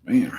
Man.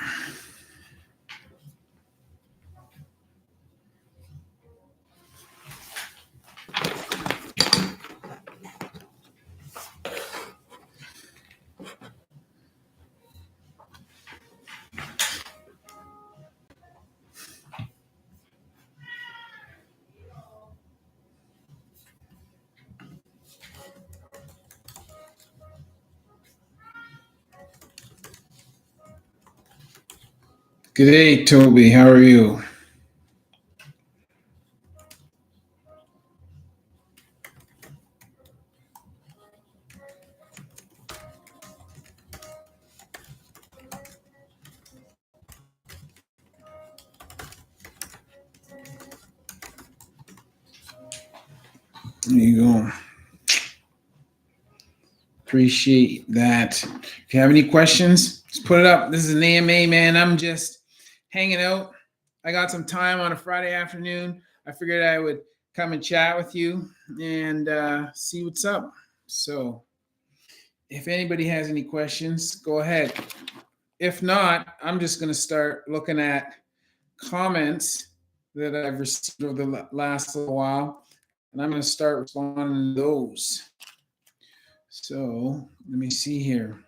Good day, Toby. How are you? There you go. Appreciate that. If you have any questions, just put it up. This is an AMA, man. I'm just hanging out. I got some time on a Friday afternoon. I figured I would come and chat with you and see what's up. So if anybody has any questions, go ahead. If not, I'm just going to start looking at comments that I've received over the last little while, and I'm going to start responding to those. So let me see here.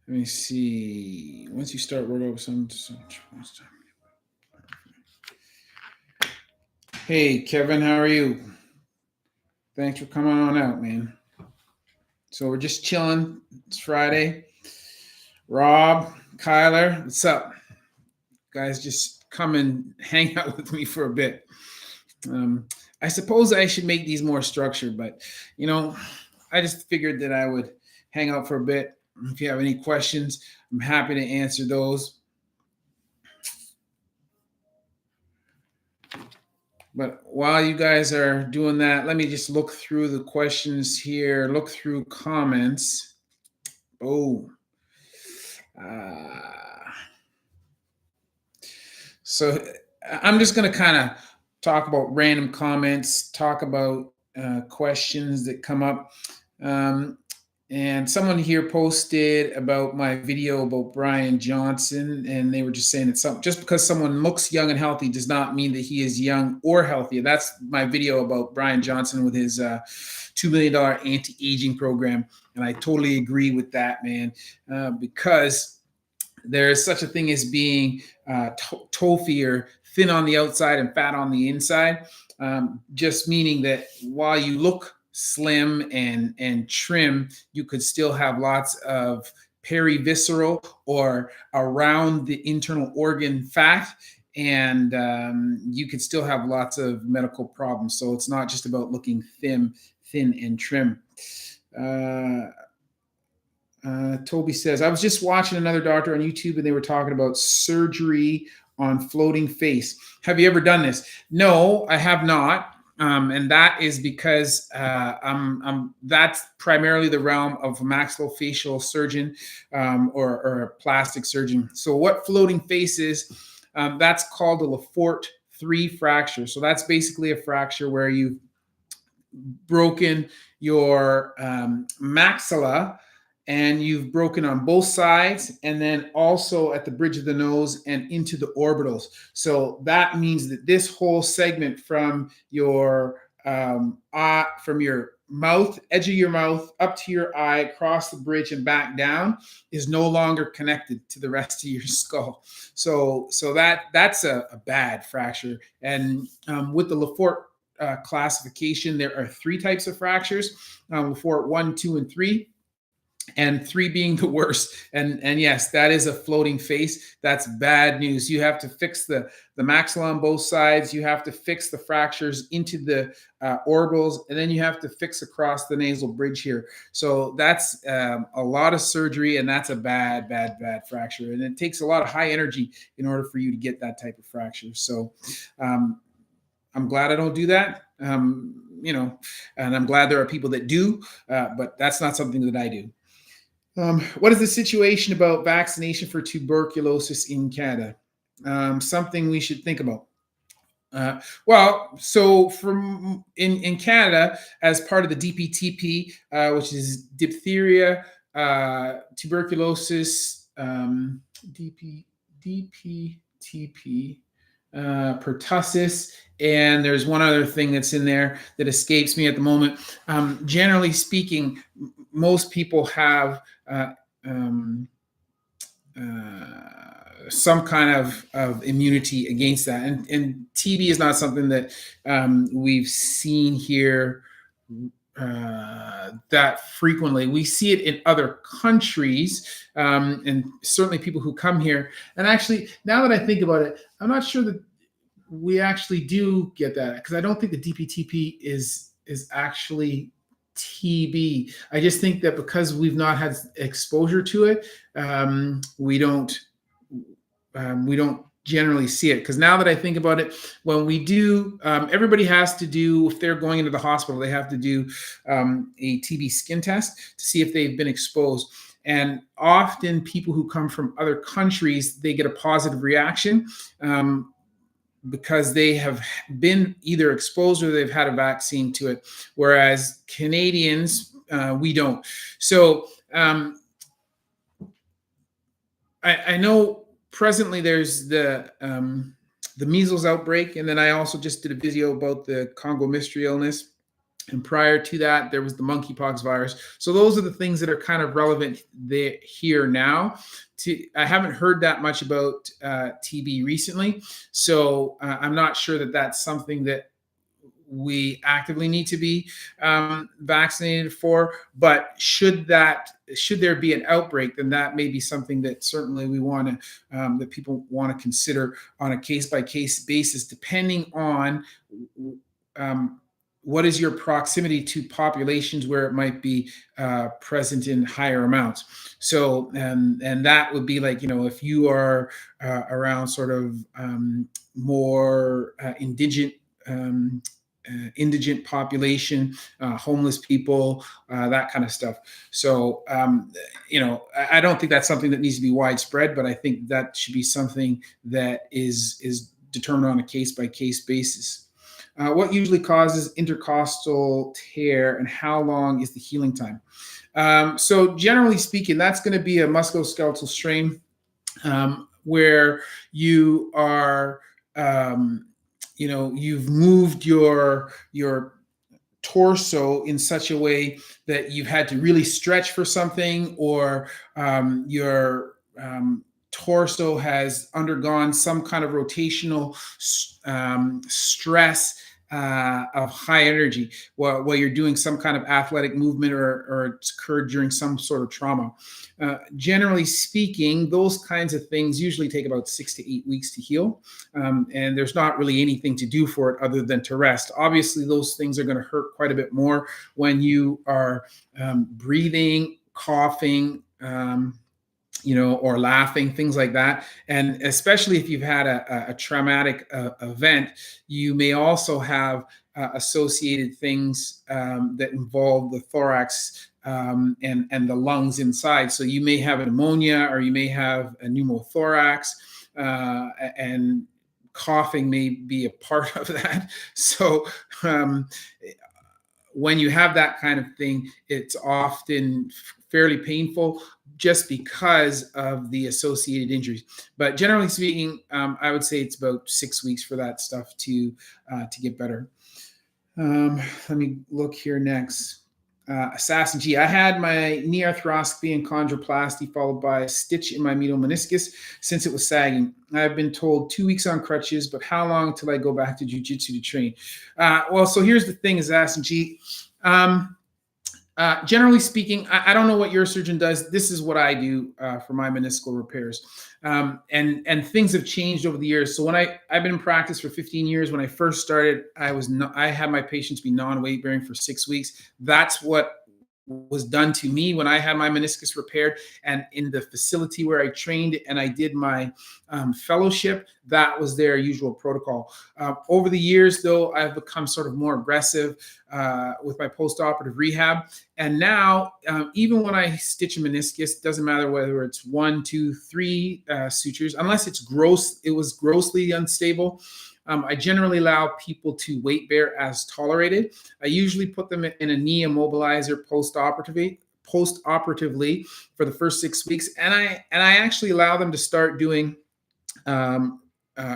Let me see. Once you start word over some. Hey, Kevin, how are you? Thanks for coming on out, man. So we're just chilling. It's Friday. Rob, Kyler, what's up? Guys, just come and hang out with me for a bit. I suppose I should make these more structured, but I just figured that I would hang out for a bit. If you have any questions, I'm happy to answer those. But while you guys are doing that, let me just look through the questions here, look through comments. Oh. So I'm just going to kind of talk about random comments, talk about questions that come up. And someone here posted about my video about Brian Johnson, and they were just saying that just because someone looks young and healthy does not mean that he is young or healthy. That's my video about Brian Johnson with his $2 million anti-aging program. And I totally agree with that, man, because there is such a thing as being TOFI, or thin on the outside and fat on the inside, just meaning that while you look slim and trim, you could still have lots of perivisceral or around the internal organ fat, and you could still have lots of medical problems. So it's not just about looking thin and trim. Toby says, I was just watching another doctor on YouTube and they were talking about surgery on floating face. Have you ever done this? No, I have not. And that is because that's primarily the realm of a maxillofacial surgeon or a plastic surgeon. So what floating face is, that's called a Lefort 3 fracture. So that's basically a fracture where you've broken your maxilla, and you've broken on both sides, and then also at the bridge of the nose and into the orbitals. So that means that this whole segment from your mouth, edge of your mouth, up to your eye, across the bridge and back down, is no longer connected to the rest of your skull. So that's a bad fracture. And with the Lefort classification, there are 3 types of fractures: Lefort 1, 2, and 3. And 3 being the worst. And yes, that is a floating face. That's bad news. You have to fix the maxilla on both sides. You have to fix the fractures into the orbitals, and then you have to fix across the nasal bridge here. So that's a lot of surgery, and that's a bad fracture. And it takes a lot of high energy in order for you to get that type of fracture. So I'm glad I don't do that. And I'm glad there are people that do, but that's not something that I do. What is the situation about vaccination for tuberculosis in Canada? Something we should think about. Well, so from in Canada, as part of the DPTP, which is diphtheria, tuberculosis, DPTP, pertussis, and there's one other thing that's in there that escapes me at the moment. Generally speaking, most people have um, some kind of immunity against that. And TB is not something that we've seen here that frequently. We see it in other countries, and certainly people who come here. And actually, now that I think about it, I'm not sure that we actually do get that, because I don't think the DPTP is actually TB. I just think that because we've not had exposure to it, we don't generally see it. Because now that I think about it, when we do, everybody has to do, if they're going into the hospital, they have to do a TB skin test to see if they've been exposed. And often people who come from other countries, they get a positive reaction because they have been either exposed or they've had a vaccine to it. Whereas Canadians, we don't. So I know presently there's the measles outbreak, and then I also just did a video about the Congo mystery illness. And prior to that, there was the monkeypox virus. So those are the things that are kind of relevant there, here now. I haven't heard that much about TB recently, so I'm not sure that that's something that we actively need to be vaccinated for. But should there be an outbreak, then that may be something that certainly we want to that people want to consider on a case-by-case basis, depending on what is your proximity to populations where it might be present in higher amounts. So, and that would be like, if you are around sort of more indigent population, homeless people, that kind of stuff. So, I don't think that's something that needs to be widespread, but I think that should be something that is determined on a case-by-case basis. What usually causes intercostal tear, and how long is the healing time? So generally speaking, that's going to be a musculoskeletal strain where you are, you've moved your torso in such a way that you've had to really stretch for something, or your torso has undergone some kind of rotational stress of high energy while you're doing some kind of athletic movement, or it's occurred during some sort of trauma. Generally speaking, those kinds of things usually take about 6 to 8 weeks to heal. And there's not really anything to do for it other than to rest. Obviously, those things are going to hurt quite a bit more when you are breathing, coughing, or laughing, things like that. And especially if you've had a traumatic event, you may also have associated things that involve the thorax and the lungs inside. So you may have pneumonia, or you may have a pneumothorax, and coughing may be a part of that. So when you have that kind of thing, it's often fairly painful just because of the associated injuries. But generally speaking, I would say it's about 6 weeks for that stuff to get better. Let me look here next. Assassin G. I had my knee arthroscopy and chondroplasty followed by a stitch in my medial meniscus since it was sagging. I've been told 2 weeks on crutches, but how long till I go back to jiu-jitsu to train? Well, so here's the thing, Assassin G. Generally speaking, I don't know what your surgeon does. This is what I do for my meniscal repairs. And things have changed over the years. So when I've been in practice for 15 years. When I first started, I had my patients be non-weight bearing for 6 weeks. That's what was done to me when I had my meniscus repaired. And in the facility where I trained and I did my fellowship, that was their usual protocol. Over the years, though, I've become sort of more aggressive with my post-operative rehab. And now, even when I stitch a meniscus, it doesn't matter whether it's 1, 2, 3 sutures, unless it was grossly unstable. I generally allow people to weight bear as tolerated. I usually put them in a knee immobilizer post-operatively for the first 6 weeks, and I actually allow them to start doing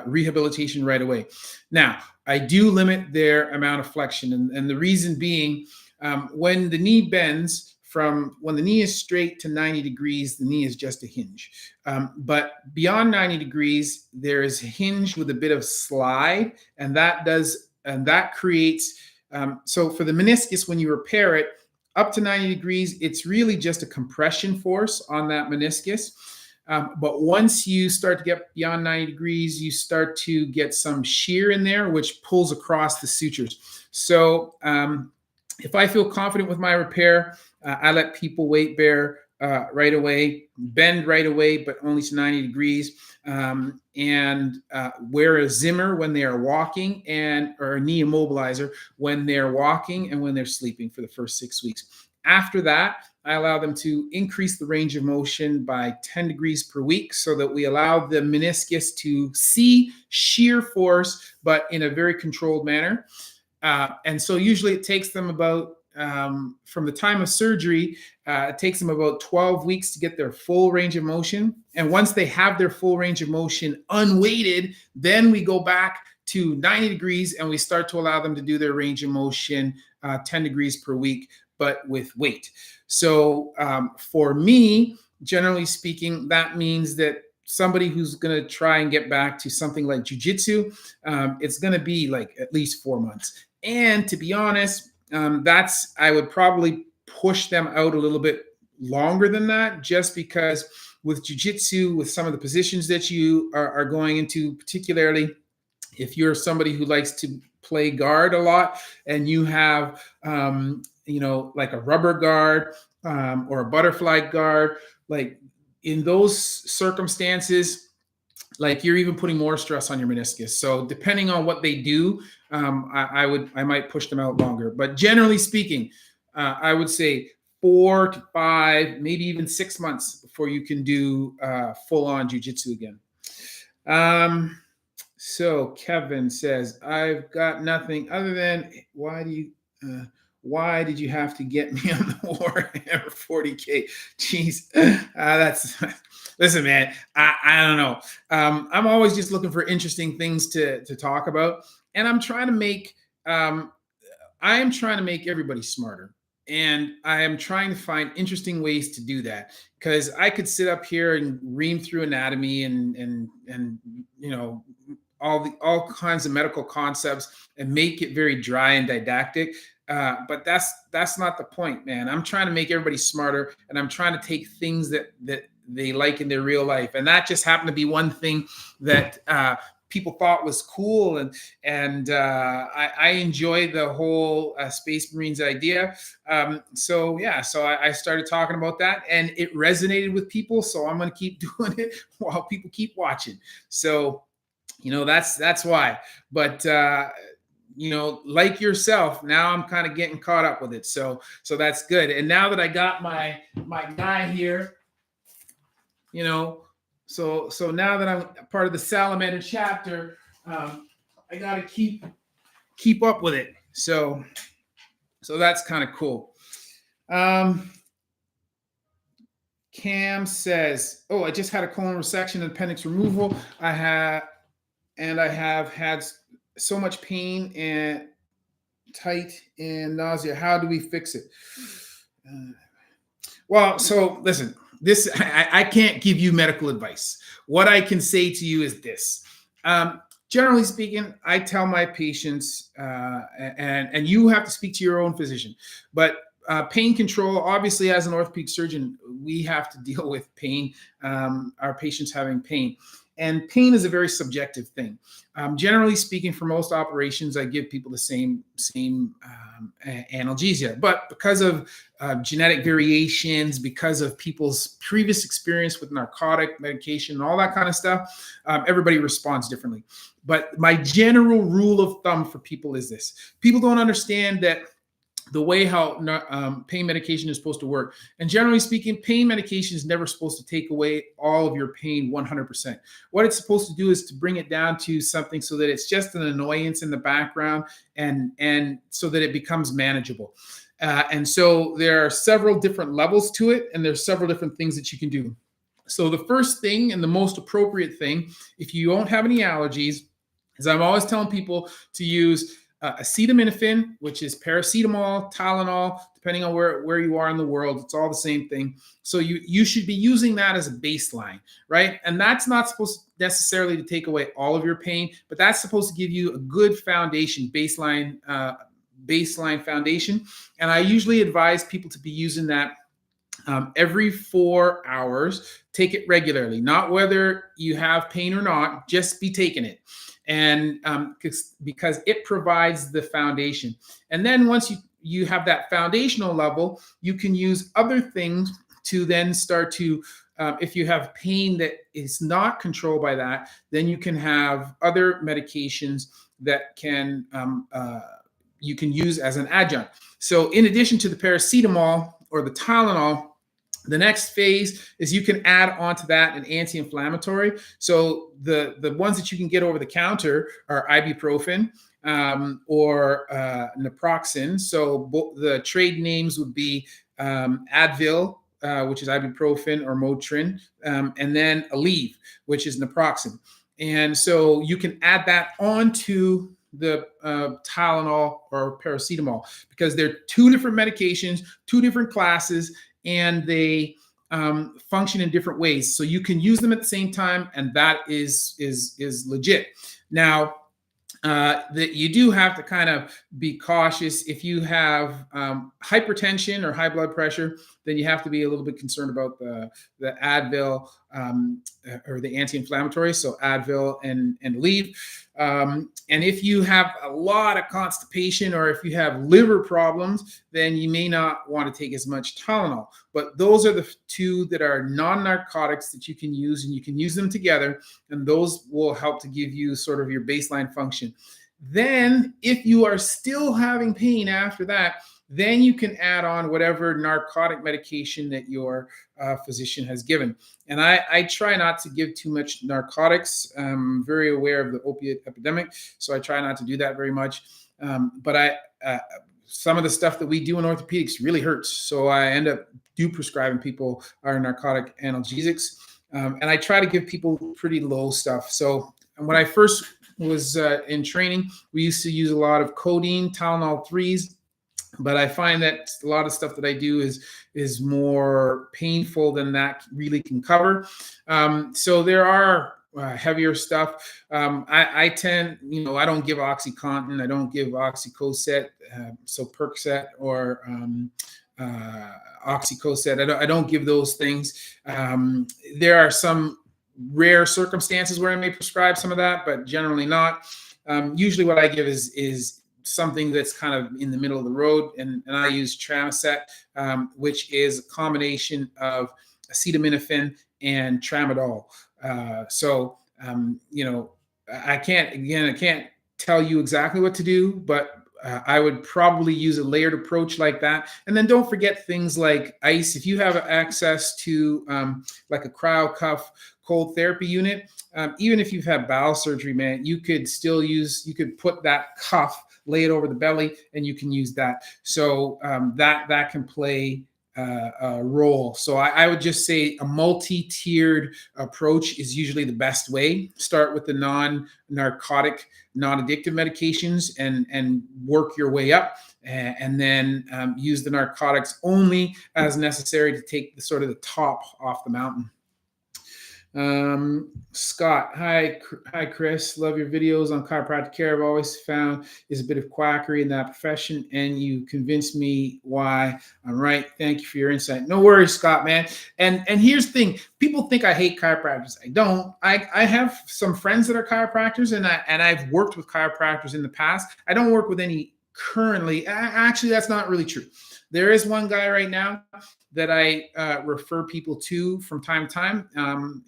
rehabilitation right away. Now, I do limit their amount of flexion, and the reason being, when the knee bends, when the knee is straight to 90 degrees, the knee is just a hinge. But beyond 90 degrees, there is a hinge with a bit of slide, and that creates, so for the meniscus, when you repair it, up to 90 degrees, it's really just a compression force on that meniscus. But once you start to get beyond 90 degrees, you start to get some shear in there, which pulls across the sutures. So if I feel confident with my repair, I let people weight bear right away, bend right away, but only to 90 degrees, and wear a Zimmer when they are walking, or a knee immobilizer when they're walking and when they're sleeping for the first 6 weeks. After that, I allow them to increase the range of motion by 10 degrees per week so that we allow the meniscus to see shear force, but in a very controlled manner. And so usually it takes them about, from the time of surgery, it takes them about 12 weeks to get their full range of motion. And once they have their full range of motion unweighted, then we go back to 90 degrees and we start to allow them to do their range of motion 10 degrees per week, but with weight. So for me, generally speaking, that means that somebody who's going to try and get back to something like jiu-jitsu, it's going to be like at least 4 months. And to be honest, I would probably push them out a little bit longer than that, just because with jiu-jitsu, with some of the positions that you are going into, particularly if you're somebody who likes to play guard a lot and you have, like a rubber guard or a butterfly guard, like in those circumstances, like you're even putting more stress on your meniscus. So depending on what they do, I might push them out longer. But generally speaking, I would say 4 to 5, maybe even 6 months before you can do full-on jiu-jitsu again. So Kevin says, I've got nothing other than, why did you have to get me on the Warhammer 40K? Jeez, listen, man, I don't know. I'm always just looking for interesting things to talk about. And I am trying to make everybody smarter. And I am trying to find interesting ways to do that, because I could sit up here and ream through anatomy and all kinds of medical concepts and make it very dry and didactic. But that's not the point, man. I'm trying to make everybody smarter, and I'm trying to take things that they like in their real life. And that just happened to be one thing that people thought was cool. And I enjoy the whole Space Marines idea. So I started talking about that, and it resonated with people. So I'm going to keep doing it while people keep watching. So, that's why. But, like yourself, now I'm kind of getting caught up with it. So that's good. And now that I got my guy here, so now that I'm part of the Salamander chapter, I got to keep up with it. So that's kind of cool. Cam says, I just had a colon resection and appendix removal. I have had so much pain and tight and nausea. How do we fix it? Well, so listen, I can't give you medical advice. What I can say to you is this. Generally speaking, I tell my patients, and you have to speak to your own physician, but pain control, obviously as an orthopedic surgeon, we have to deal with pain, our patients having pain. And pain is a very subjective thing. Generally speaking, for most operations, I give people the same analgesia. But because of genetic variations, because of people's previous experience with narcotic medication and all that kind of stuff, everybody responds differently. But my general rule of thumb for people is this. People don't understand that the way how pain medication is supposed to work. And generally speaking, pain medication is never supposed to take away all of your pain 100%. What it's supposed to do is to bring it down to something so that it's just an annoyance in the background, and so that it becomes manageable. And so there are several different levels to it, and there's several different things that you can do. So the first thing and the most appropriate thing, if you don't have any allergies, is I'm always telling people to use acetaminophen, which is paracetamol, Tylenol, depending on where you are in the world. It's all the same thing. So you should be using that as a baseline, right? And that's not supposed necessarily to take away all of your pain, but that's supposed to give you a good foundation, baseline foundation. And I usually advise people to be using that every 4 hours. Take it regularly, not whether you have pain or not, just be taking it. And because it provides the foundation. And then once you have that foundational level, you can use other things to then start to, if you have pain that is not controlled by that, then you can have other medications that you can use as an adjunct. So in addition to the paracetamol or the Tylenol, the next phase is you can add onto that an anti-inflammatory. So the ones that you can get over the counter are ibuprofen or naproxen. So the trade names would be Advil, which is ibuprofen, or Motrin, and then Aleve, which is naproxen. And so you can add that onto the Tylenol or paracetamol, because they're two different medications, two different classes, and they function in different ways. So you can use them at the same time, and that is legit. Now, that you do have to kind of be cautious. If you have hypertension or high blood pressure, then you have to be a little bit concerned about the Advil or the anti-inflammatory, so Advil and Aleve. And if you have a lot of constipation, or if you have liver problems, then you may not want to take as much Tylenol. But those are the two that are non-narcotics that you can use, and you can use them together, and those will help to give you sort of your baseline function. Then, if you are still having pain after that, then you can add on whatever narcotic medication that your physician has given. And I try not to give too much narcotics. I'm very aware of the opiate epidemic, so I try not to do that very much. But some of the stuff that we do in orthopedics really hurts, so I end up prescribing people our narcotic analgesics. And I try to give people pretty low stuff. So when I first was in training, we used to use a lot of codeine, Tylenol 3s. But I find that a lot of stuff that I do is more painful than that really can cover. So there are heavier stuff. I tend, I don't give OxyContin, I don't give Oxycocet, so Percocet or Oxycocet. I don't give those things. There are some rare circumstances where I may prescribe some of that, but generally not. Usually what I give is something that's kind of in the middle of the road, and I use Tramadol, which is a combination of acetaminophen and tramadol. I can't tell you exactly what to do, but I would probably use a layered approach like that. And then don't forget things like ice. If you have access to like a cryo cuff cold therapy unit, even if you've had bowel surgery, man, you could put that cuff, lay it over the belly, and you can use that. So that can play a role. So I would just say a multi-tiered approach is usually the best way. Start with the non-narcotic, non-addictive medications and work your way up, and then use the narcotics only as necessary to take the top off the mountain. Scott, hi Chris, love your videos on chiropractic care. I've always found is a bit of quackery in that profession, and you convinced me why I'm right. Thank you for your insight. No worries, Scott, man. And here's the thing: people think I hate chiropractors. I don't. I have some friends that are chiropractors, and I've worked with chiropractors in the past. I don't work with any currently. Actually, that's not really true. There is one guy right now that I refer people to from time to time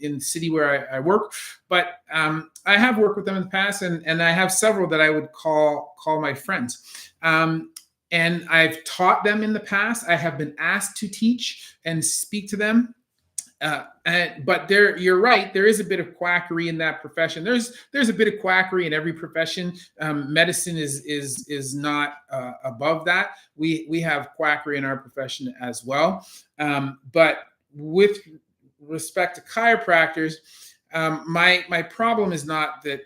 in the city where I work. But I have worked with them in the past, and I have several that I would call my friends. and I've taught them in the past. I have been asked to teach and speak to them. But you're right. There is a bit of quackery in that profession. There's a bit of quackery in every profession. Medicine is not above that. We have quackery in our profession as well. But with respect to chiropractors, my problem is not that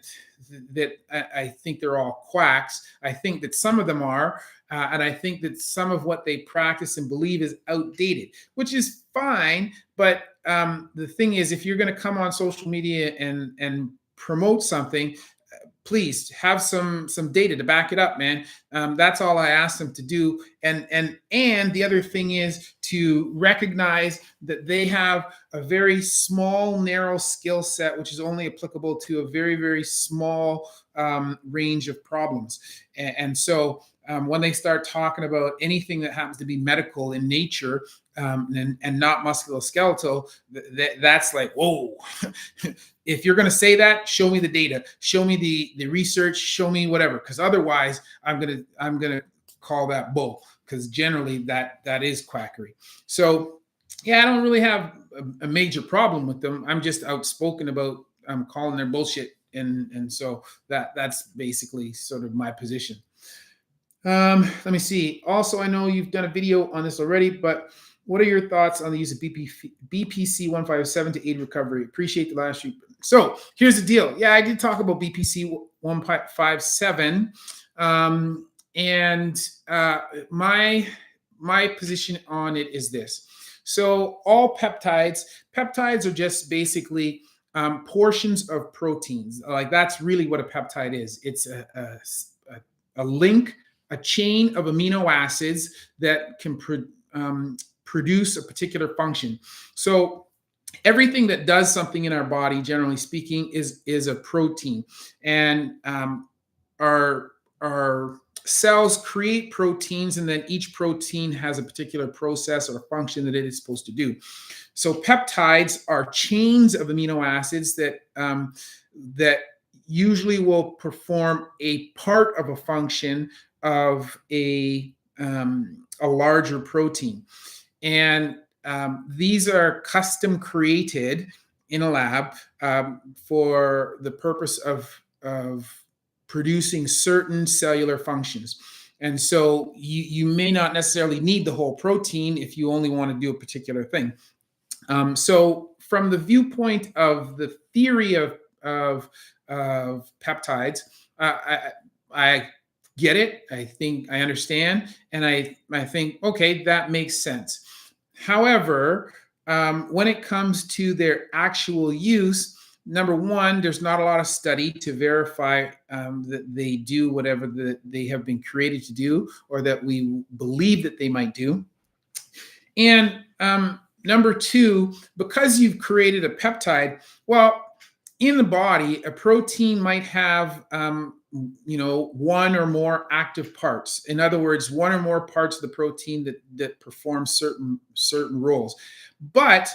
I think they're all quacks. I think that some of them are, and I think that some of what they practice and believe is outdated, which is fine. But the thing is, if you're going to come on social media and promote something, please have some data to back it up, man. That's all I ask them to do. And the other thing is to recognize that they have a very small, narrow skill set, which is only applicable to a very, very small range of problems. And so when they start talking about anything that happens to be medical in nature and not musculoskeletal, that's like, whoa. If you're going to say that, show me the data, show me the research, show me whatever, because otherwise I'm gonna call that bull, because generally that is quackery. So yeah, I don't really have a major problem with them. I'm just outspoken about calling their bullshit, and so that's basically sort of my position. Let me see. Also, I know you've done a video on this already, but what are your thoughts on the use of BPC 157 to aid recovery? Appreciate the last week. So here's the deal. Yeah, I did talk about BPC 157, and my position on it is this. So all peptides are just basically portions of proteins. Like, that's really what a peptide is. It's a link, a chain of amino acids that can produce a particular function. So everything that does something in our body, generally speaking, is a protein. And our cells create proteins, and then each protein has a particular process or function that it is supposed to do. So peptides are chains of amino acids that usually will perform a part of a function of a larger protein. And these are custom created in a lab for the purpose of producing certain cellular functions. And so you may not necessarily need the whole protein if you only want to do a particular thing. So from the viewpoint of the theory of peptides, I get it. I think I understand, and I think, okay, that makes sense. However, when it comes to their actual use, number one, there's not a lot of study to verify that they do whatever they have been created to do, or that we believe that they might do. And number two, because you've created a peptide, well, in the body, a protein might have one or more active parts. In other words, one or more parts of the protein that perform certain roles. But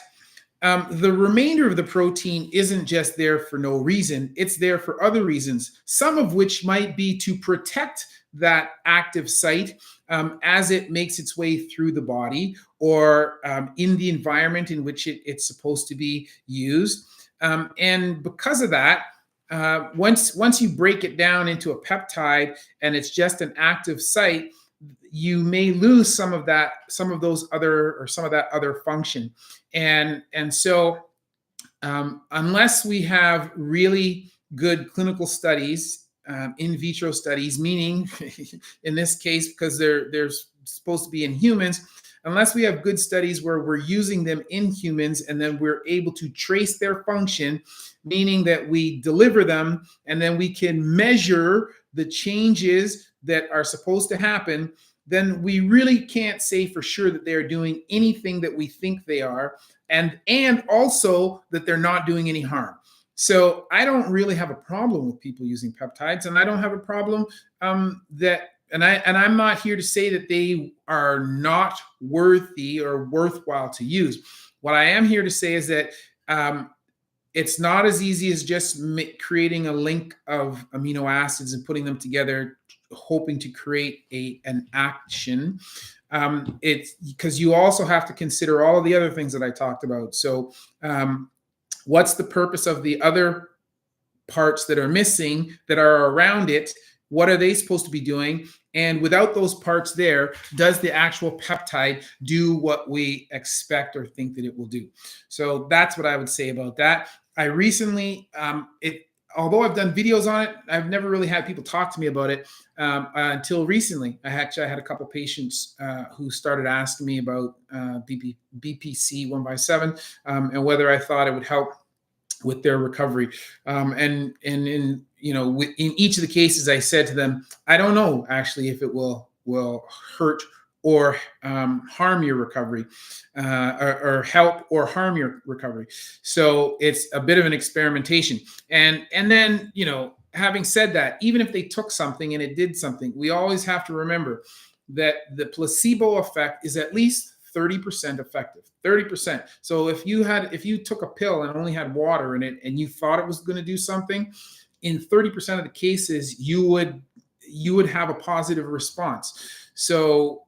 the remainder of the protein isn't just there for no reason. It's there for other reasons, some of which might be to protect that active site as it makes its way through the body, or in the environment in which it's supposed to be used. And because of that, once you break it down into a peptide and it's just an active site, you may lose some of that other function. And so unless we have really good clinical studies, in vitro studies, meaning in this case, because they're supposed to be in humans, unless we have good studies where we're using them in humans and then we're able to trace their function, meaning that we deliver them and then we can measure the changes that are supposed to happen, then we really can't say for sure that they're doing anything that we think they are, and also that they're not doing any harm. So I don't really have a problem with people using peptides, and I don't have a problem and I'm not here to say that they are not worthy or worthwhile to use. What I am here to say is that it's not as easy as just creating a link of amino acids and putting them together hoping to create an action. It's because you also have to consider all of the other things that I talked about. So what's the purpose of the other parts that are missing that are around it? What are they supposed to be doing? And without those parts there, does the actual peptide do what we expect or think that it will do? So that's what I would say about that. I recently, although I've done videos on it, I've never really had people talk to me about it until recently. I had a couple patients who started asking me about BPC 1x7 and whether I thought it would help with their recovery. And in each of the cases, I said to them, I don't know actually if it will hurt or harm your recovery, or help or harm your recovery. So it's a bit of an experimentation. And then, having said that, even if they took something and it did something, we always have to remember that the placebo effect is at least 30% effective. 30%. So if you took a pill and only had water in it and you thought it was going to do something, in 30% of the cases you would have a positive response. So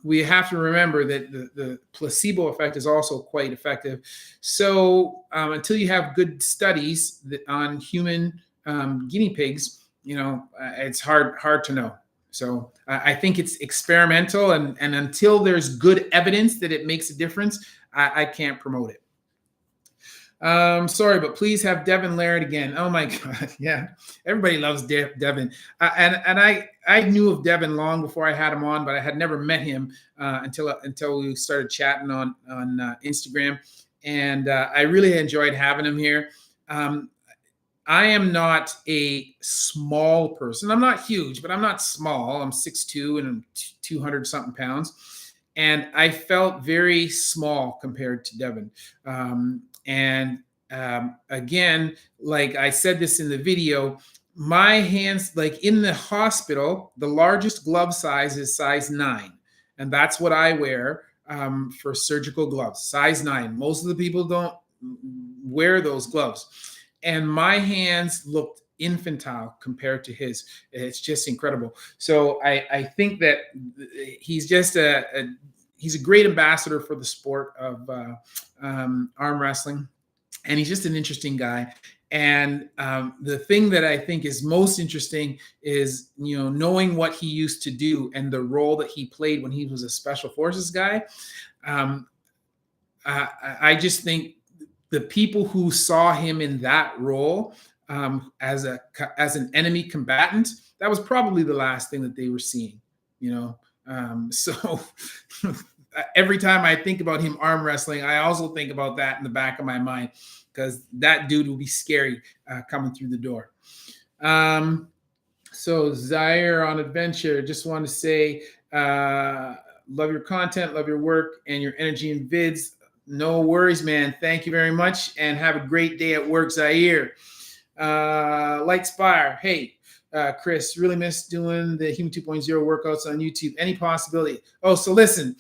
we have to remember that the placebo effect is also quite effective. So until you have good studies on human guinea pigs, it's hard to know. So I think it's experimental, and until there's good evidence that it makes a difference, I can't promote it. Sorry, but please have Devin Laird again. Oh my God, yeah, everybody loves Devin, and I knew of Devin long before I had him on, but I had never met him until we started chatting on Instagram, and I really enjoyed having him here. I am not a small person. I'm not huge, but I'm not small. I'm 6'2" and I'm 200 something pounds. And I felt very small compared to Devin. Again, like I said this in the video, my hands, like in the hospital, the largest glove size is size 9. And that's what I wear for surgical gloves, size 9. Most of the people don't wear those gloves. And my hands looked infantile compared to his. It's just incredible. So I think that he's just he's a great ambassador for the sport of arm wrestling, and he's just an interesting guy. And the thing that I think is most interesting is knowing what he used to do and the role that he played when he was a special forces guy. I just think the people who saw him in that role as an enemy combatant, that was probably the last thing that they were seeing, So every time I think about him arm wrestling, I also think about that in the back of my mind, because that dude will be scary coming through the door. So Zaire on Adventure, just want to say, love your content, love your work and your energy and vids. No worries, man. Thank you very much, and have a great day at work, Zaire. Lightspire, hey, Chris, really miss doing the Human 2.0 workouts on YouTube. Any possibility? Oh, so listen,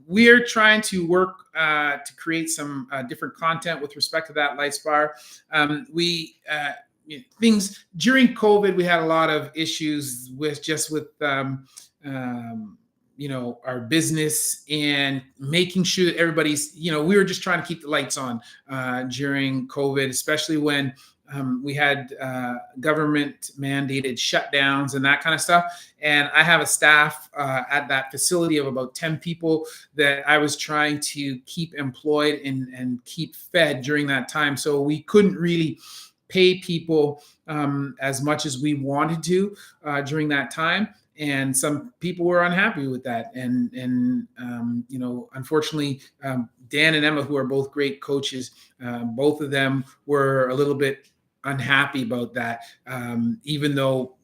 we're trying to work to create some different content with respect to that, Lightspire. Things during COVID, we had a lot of issues with our business and making sure that everybody's, we were just trying to keep the lights on during COVID, especially when we had government mandated shutdowns and that kind of stuff. And I have a staff at that facility of about 10 people that I was trying to keep employed and keep fed during that time. So we couldn't really pay people as much as we wanted to during that time. And some people were unhappy with that. And unfortunately, Dan and Emma, who are both great coaches, both of them were a little bit unhappy about that, even though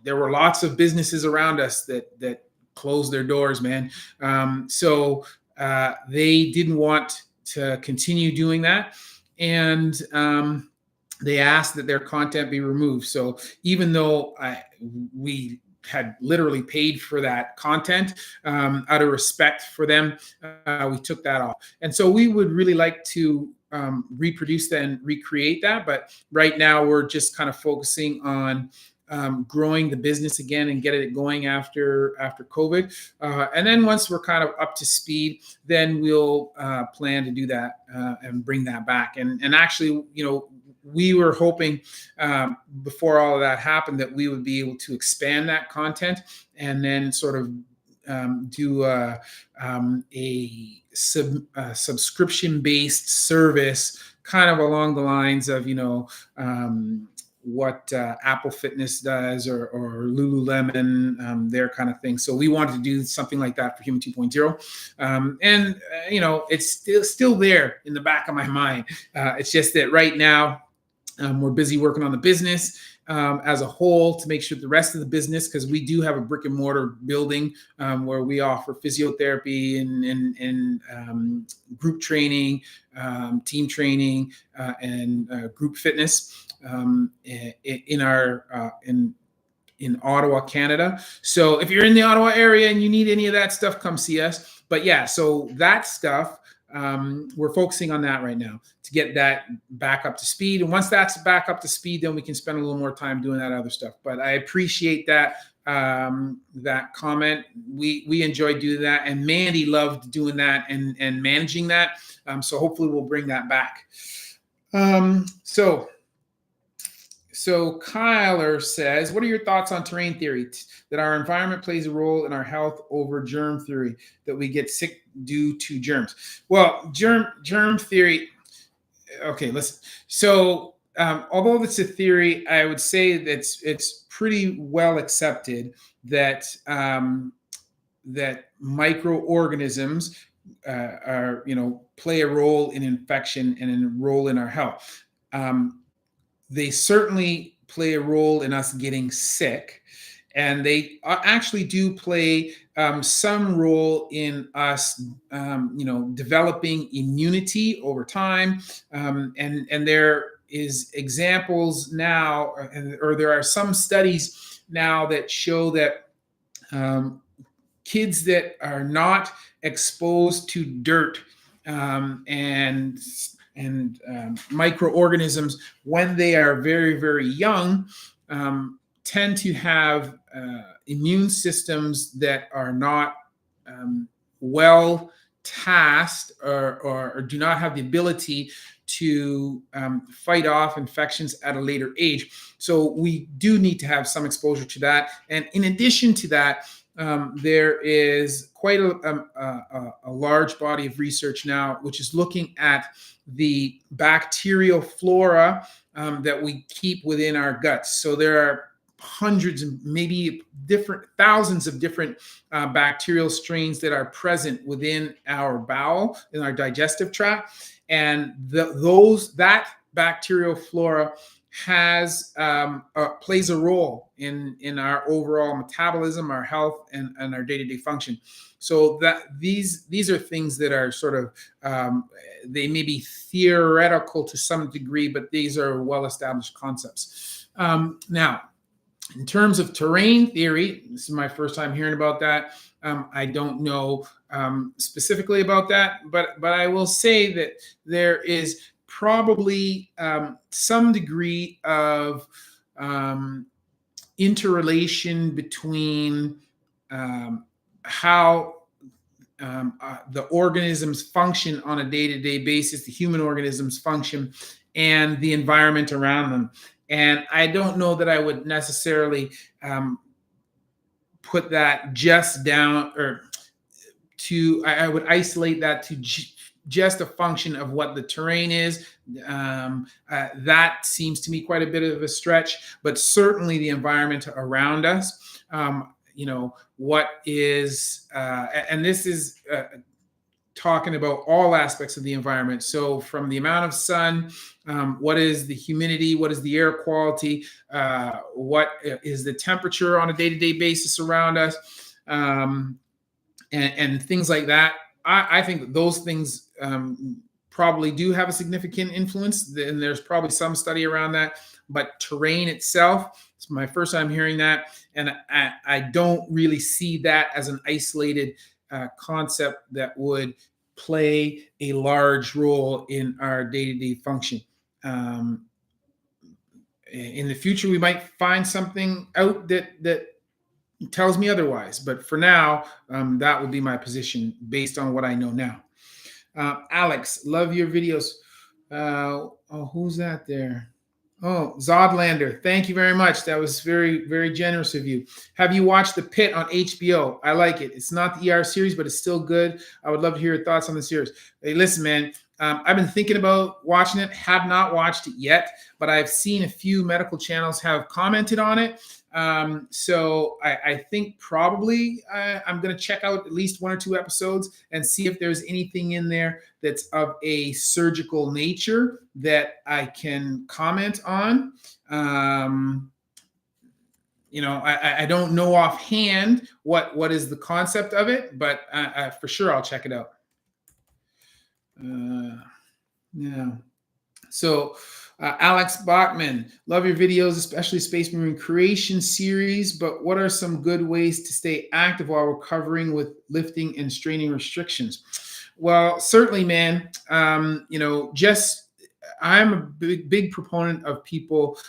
there were lots of businesses around us that closed their doors, man. So they didn't want to continue doing that. And they asked that their content be removed. So even though we had literally paid for that content, out of respect for them, we took that off. And so we would really like to reproduce that and recreate that. But right now we're just kind of focusing on growing the business again and getting it going after COVID. And then once we're kind of up to speed, then we'll plan to do that and bring that back. And actually, we were hoping before all of that happened that we would be able to expand that content and then sort of do a subscription-based service, kind of along the lines of what Apple Fitness does or Lululemon, their kind of thing. So we wanted to do something like that for Human 2.0. It's still there in the back of my mind. It's just that right now we're busy working on the business as a whole to make sure the rest of the business, because we do have a brick and mortar building where we offer physiotherapy and group training, team training, and group fitness in Ottawa, Canada. So if you're in the Ottawa area and you need any of that stuff, come see us. But yeah, so that stuff, we're focusing on that right now to get that back up to speed. And once that's back up to speed, then we can spend a little more time doing that other stuff. But I appreciate that comment. We enjoyed doing that, and Mandy loved doing that and managing that. So hopefully we'll bring that back. So Kyler says, what are your thoughts on terrain theory, that our environment plays a role in our health over germ theory, that we get sick due to germs? Well, germ theory, okay, listen. So although it's a theory, I would say that it's pretty well accepted that that microorganisms play a role in infection and a role in our health. They certainly play a role in us getting sick, and they actually do play some role in us, developing immunity over time. And there is examples now, or there are some studies now that show that kids that are not exposed to dirt and microorganisms when they are very, very young tend to have immune systems that are not well tasked or do not have the ability to fight off infections at a later age. So we do need to have some exposure to that. And in addition to that, there is quite a large body of research now, which is looking at the bacterial flora that we keep within our guts. So there are hundreds and maybe thousands of different bacterial strains that are present within our bowel, in our digestive tract. And that bacterial flora has plays a role in our overall metabolism, our health, and our day-to-day function. So that these are things that are sort of they may be theoretical to some degree, but these are well-established concepts. Now, in terms of terrain theory, this is my first time hearing about that. I don't know specifically about that, but I will say that there is probably some degree of interrelation between how the organisms function on a day-to-day basis, the human organisms function, and the environment around them. And I don't know that I would necessarily put that just down I would isolate that to just a function of what the terrain is. That seems to me quite a bit of a stretch, but certainly the environment around us, what is, and this is talking about all aspects of the environment. So from the amount of sun, what is the humidity, what is the air quality, what is the temperature on a day-to-day basis around us, and things like that. I think that those things probably do have a significant influence, and there's probably some study around that. But terrain itself, it's my first time hearing that, and I don't really see that as an isolated concept that would play a large role in our day-to-day function. in the future, we might find something out that tells me otherwise. But for now, that would be my position based on what I know now. Alex, love your videos. Who's that there? Oh, Zodlander, thank you very much. That was very, very generous of you. Have you watched The Pit on HBO? I like it. It's not the ER series, but it's still good. I would love to hear your thoughts on the series. Hey, listen, man, I've been thinking about watching it, have not watched it yet, but I've seen a few medical channels have commented on it. So I think probably I'm going to check out at least 1 or 2 episodes and see if there's anything in there that's of a surgical nature that I can comment on. I don't know offhand what is the concept of it, but for sure I'll check it out. Yeah. So Alex Bachman, love your videos, especially Space Marine Creation series, but what are some good ways to stay active while recovering with lifting and straining restrictions? Well, certainly, man, I'm a big proponent of people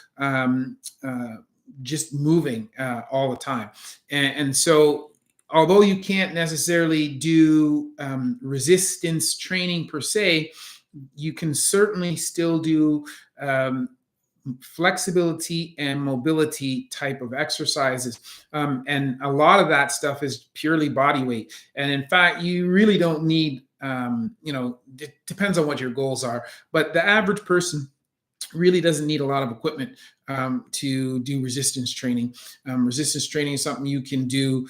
just moving all the time. And so although you can't necessarily do resistance training per se, you can certainly still do flexibility and mobility type of exercises. And a lot of that stuff is purely body weight. And in fact, you really don't need, it depends on what your goals are, but the average person really doesn't need a lot of equipment to do resistance training. Resistance training is something you can do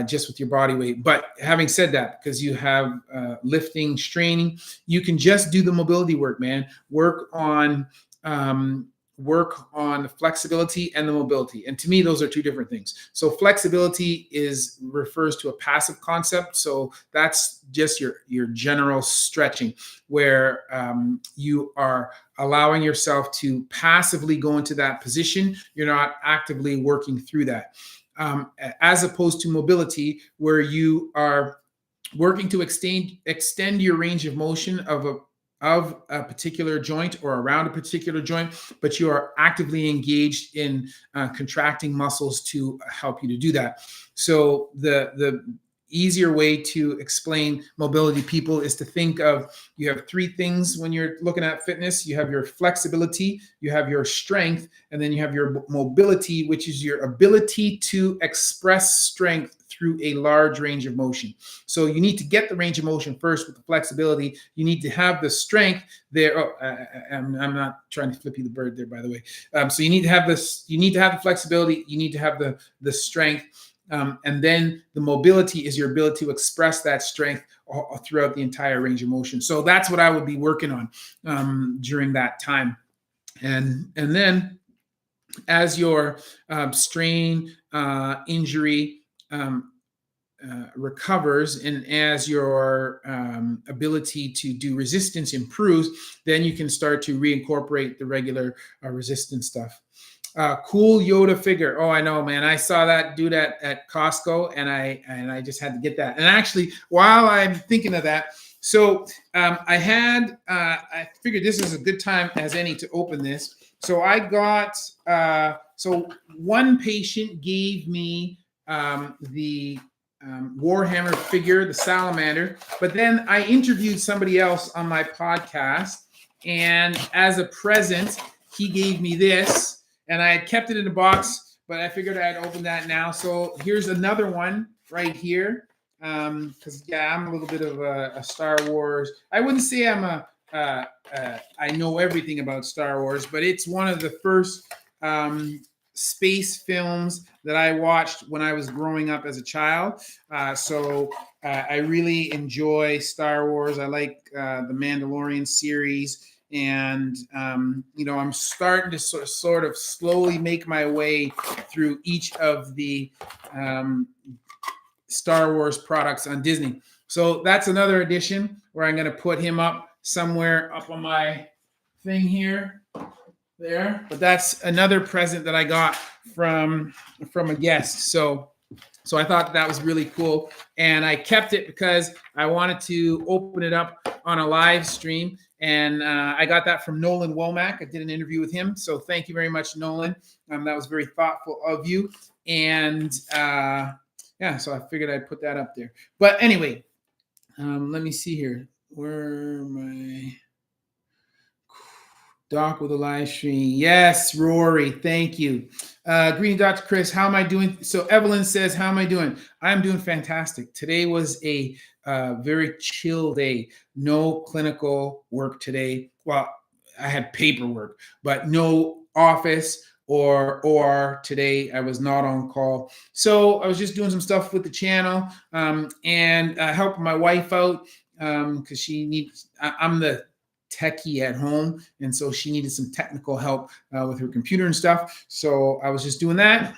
just with your body weight. But having said that, because you have lifting, straining, you can just do the mobility work, man. Work on the flexibility and the mobility. And to me, those are 2 different things. So flexibility refers to a passive concept. So that's just your general stretching, where you are allowing yourself to passively go into that position. You're not actively working through that. As opposed to mobility, where you are working to extend your range of motion of a particular joint or around a particular joint, but you are actively engaged in contracting muscles to help you to do that. So the easier way to explain mobility people is to think of, you have 3 things when you're looking at fitness. You have your flexibility, you have your strength, and then you have your mobility, which is your ability to express strength through a large range of motion. So you need to get the range of motion first with the flexibility. You need to have the strength there. I'm not trying to flip you the bird there, by the way. So you need to have this. You need to have the flexibility. You need to have the strength. And then the mobility is your ability to express that strength throughout the entire range of motion. So that's what I would be working on during that time. And then as your strain, injury recovers, and as your ability to do resistance improves, then you can start to reincorporate the regular resistance stuff. Cool Yoda figure. Oh, I know, man. I saw that dude at Costco, and I just had to get that. And actually, while I'm thinking of that, so I figured this is a good time as any to open this. So I got, so one patient gave me the Warhammer figure, the salamander, but then I interviewed somebody else on my podcast, and as a present, he gave me this. And I had kept it in a box, but I figured I'd open that now. So here's another one right here. Because I'm a little bit of a Star Wars. I wouldn't say I know everything about Star Wars, but it's one of the first space films that I watched when I was growing up as a child. So I really enjoy Star Wars. I like the Mandalorian series. And, I'm starting to sort of slowly make my way through each of the Star Wars products on Disney. So that's another edition where I'm going to put him up somewhere up on my thing here, there. But that's another present that I got from a guest. So I thought that was really cool. And I kept it because I wanted to open it up on a live stream. And I got that from Nolan Womack. I did an interview with him. So thank you very much, Nolan. That was very thoughtful of you. And yeah, so I figured I'd put that up there. But anyway, let me see here. Where am I? Doc with a live stream. Yes, Rory. Thank you. Greeting, Dr. Chris. How am I doing? So Evelyn says, how am I doing? I'm doing fantastic. Today was a very chill day. No clinical work today. Well, I had paperwork, but no office or OR today. I was not on call. So I was just doing some stuff with the channel and helping my wife out because she needs, I'm the techie at home, and so she needed some technical help with her computer and stuff. So I was just doing that,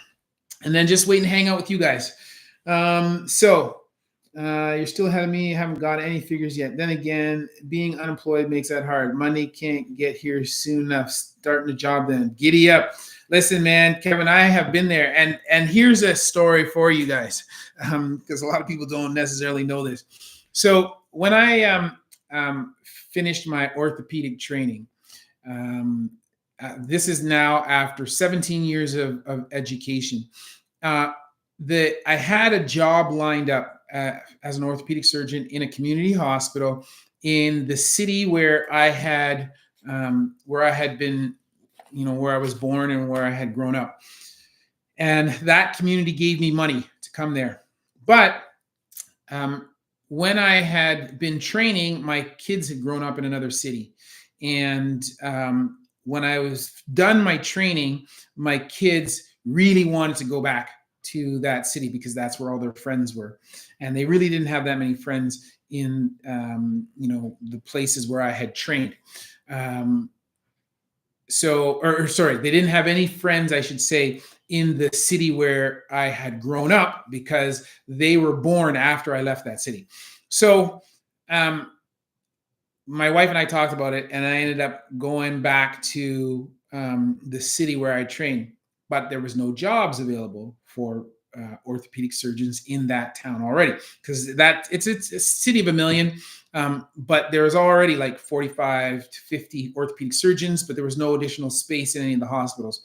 and then just waiting to hang out with you guys. So you're still ahead of me. Haven't got any figures yet. Then again, being unemployed makes that hard. Money can't get here soon enough. Starting a job then. Giddy up. Listen, man, Kevin, I have been there, and here's a story for you guys, because a lot of people don't necessarily know this. So when I finished my orthopedic training. This is now after 17 years of education. I had a job lined up as an orthopedic surgeon in a community hospital in the city where I had been, where I was born and where I had grown up. And that community gave me money to come there. But when I had been training, my kids had grown up in another city. And when I was done my training, my kids really wanted to go back to that city because that's where all their friends were. And they really didn't have that many friends in, the places where I had trained. They didn't have any friends, I should say, in the city where I had grown up because they were born after I left that city. So my wife and I talked about it, and I ended up going back to the city where I trained, but there was no jobs available for orthopedic surgeons in that town already, because it's a city of 1 million, but there was already like 45 to 50 orthopedic surgeons, but there was no additional space in any of the hospitals.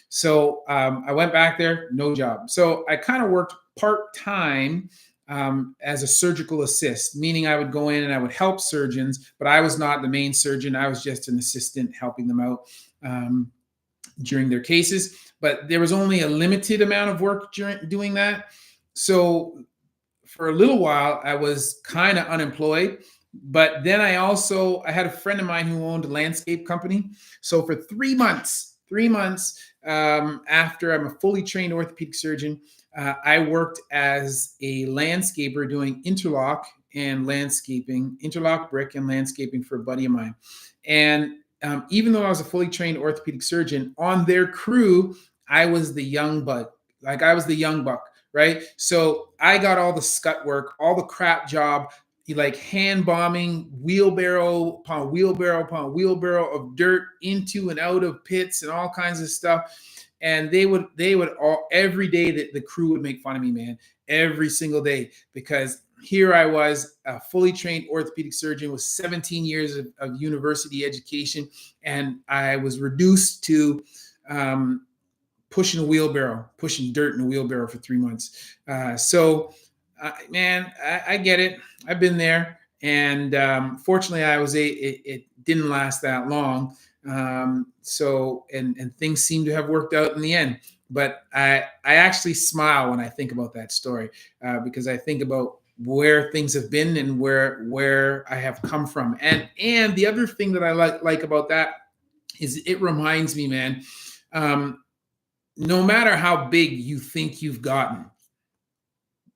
So I went back there, no job. So I kind of worked part-time as a surgical assist, meaning I would go in and I would help surgeons, but I was not the main surgeon. I was just an assistant helping them out during their cases. But there was only a limited amount of work during doing that. So for a little while, I was kind of unemployed. But then I had a friend of mine who owned a landscape company. So for 3 months, after I'm a fully trained orthopedic surgeon, I worked as a landscaper doing interlock brick and landscaping for a buddy of mine. And even though I was a fully trained orthopedic surgeon, on their crew, I was the young buck. Like I was the young buck, right? So I got all the scut work, all the crap job, like hand bombing, wheelbarrow upon wheelbarrow upon wheelbarrow of dirt into and out of pits and all kinds of stuff. And they would all, every day that the crew would make fun of me, man, every single day, because here I was, a fully trained orthopedic surgeon with 17 years of university education. And I was reduced to pushing dirt in a wheelbarrow for 3 months. Man, I get it. I've been there. And fortunately, it didn't last that long. And things seem to have worked out in the end. But I actually smile when I think about that story because I think about where things have been and where I have come from. And the other thing that I like about that is it reminds me, man, no matter how big you think you've gotten,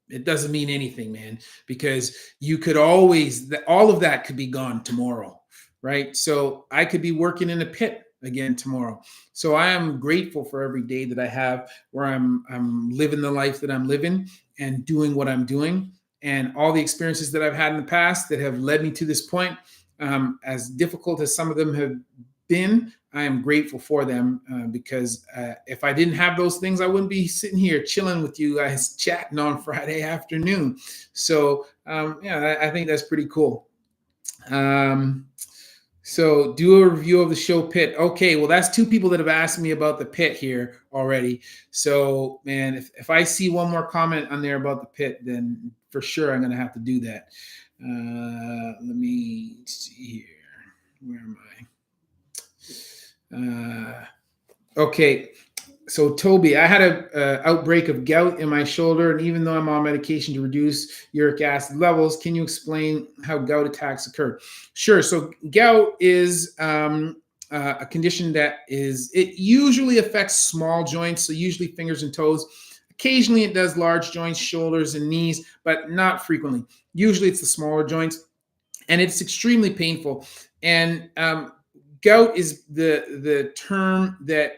it doesn't mean anything, man, because you could always, all of that could be gone tomorrow, right? So I could be working in a pit again tomorrow. So I am grateful for every day that I have where I'm living the life that I'm living and doing what I'm doing, and all the experiences that I've had in the past that have led me to this point. As difficult as some of them have been, I am grateful for them because if I didn't have those things, I wouldn't be sitting here chilling with you guys chatting on Friday afternoon. So I think that's pretty cool. So do a review of the show Pit. Okay, well, that's two people that have asked me about the Pit here already. So, man, if I see one more comment on there about the Pit, then for sure I'm going to have to do that. Let me see here. Where am I? Okay. So Toby, I had a outbreak of gout in my shoulder, and even though I'm on medication to reduce uric acid levels, can you explain how gout attacks occur? Sure. So gout is a condition that it usually affects small joints, so usually fingers and toes. Occasionally, it does large joints, shoulders and knees, but not frequently. Usually, it's the smaller joints, and it's extremely painful. And gout is the term that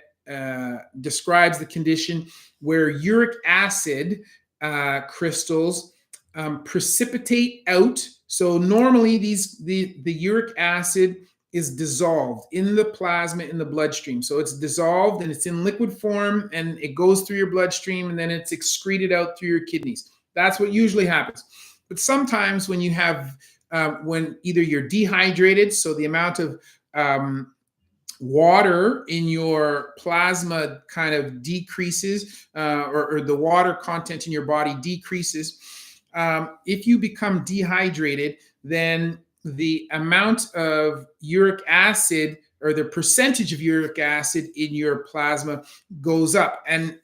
describes the condition where uric acid crystals precipitate out. So normally the uric acid is dissolved in the plasma in the bloodstream. So it's dissolved and it's in liquid form and it goes through your bloodstream and then it's excreted out through your kidneys. That's what usually happens. But sometimes when you have when either you're dehydrated, so the amount of water in your plasma kind of decreases, or the water content in your body decreases. If you become dehydrated, then the amount of uric acid or the percentage of uric acid in your plasma goes up. And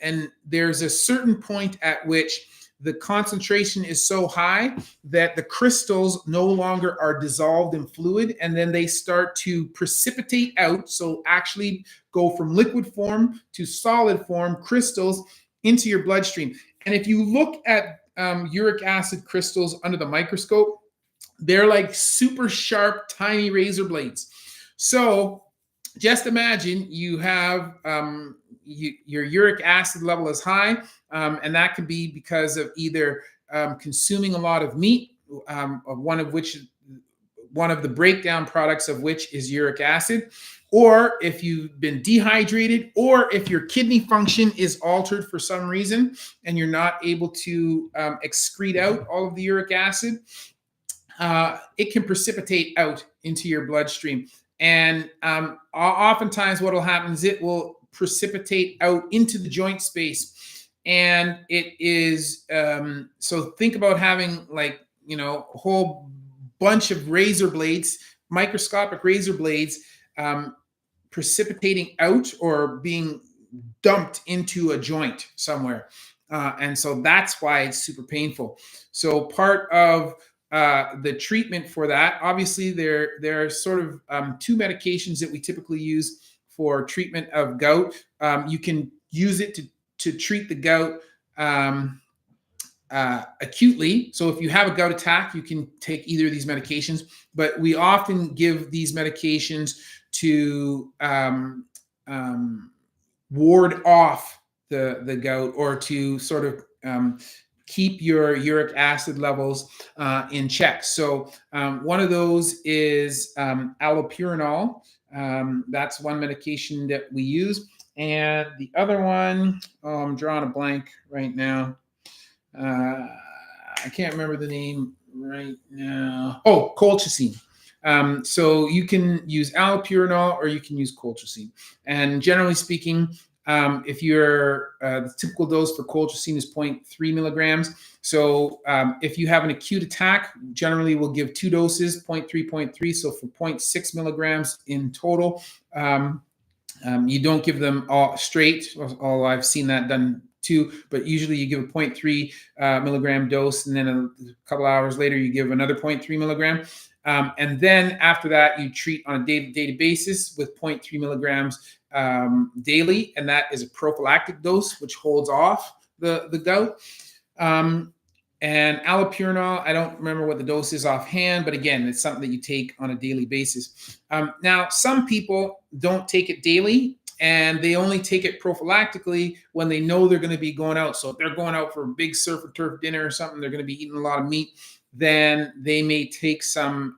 there's a certain point at which the concentration is so high that the crystals no longer are dissolved in fluid, and then they start to precipitate out. So actually go from liquid form to solid form crystals into your bloodstream. And if you look at uric acid crystals under the microscope, they're like super sharp, tiny razor blades. So just imagine you have your uric acid level is high, and that could be because of either consuming a lot of meat, one of the breakdown products of which is uric acid, or if you've been dehydrated, or if your kidney function is altered for some reason and you're not able to excrete out all of the uric acid, it can precipitate out into your bloodstream. And oftentimes what will happen is it will precipitate out into the joint space. And it is, so think about having like, a whole bunch of razor blades, microscopic razor blades, precipitating out or being dumped into a joint somewhere. And so that's why it's super painful. So part of the treatment for that, obviously there are sort of two medications that we typically use for treatment of gout. You can use it to treat the gout acutely. So if you have a gout attack, you can take either of these medications, but we often give these medications to ward off the gout, or to sort of keep your uric acid levels in check. So one of those is allopurinol. That's one medication that we use. And the other one, I'm drawing a blank right now. I can't remember the name right now. Oh, colchicine. So you can use allopurinol or you can use colchicine. And generally speaking, if the typical dose for colchicine is 0.3 milligrams. So if you have an acute attack, generally we'll give two doses, 0.3, 0.3. So for 0.6 milligrams in total. You don't give them all straight, although I've seen that done too, but usually you give a 0.3 milligram dose, and then a couple hours later you give another 0.3 milligram. And then after that, you treat on a day-to-day basis with 0.3 milligrams daily, and that is a prophylactic dose, which holds off the gout. And allopurinol, I don't remember what the dose is offhand, but again, it's something that you take on a daily basis. Now, some people don't take it daily, and they only take it prophylactically when they know they're going to be going out. So if they're going out for a big surf and turf dinner or something, they're going to be eating a lot of meat, then they may take some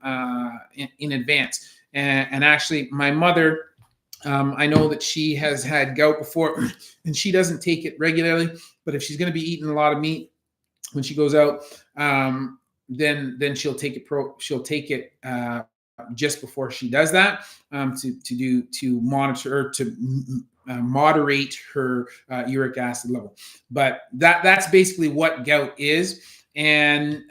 in advance. And actually, my mother, I know that she has had gout before, and she doesn't take it regularly, but if she's going to be eating a lot of meat when she goes out, then she'll take it just before she does that, to monitor or to moderate her uric acid level. But that's basically what gout is. And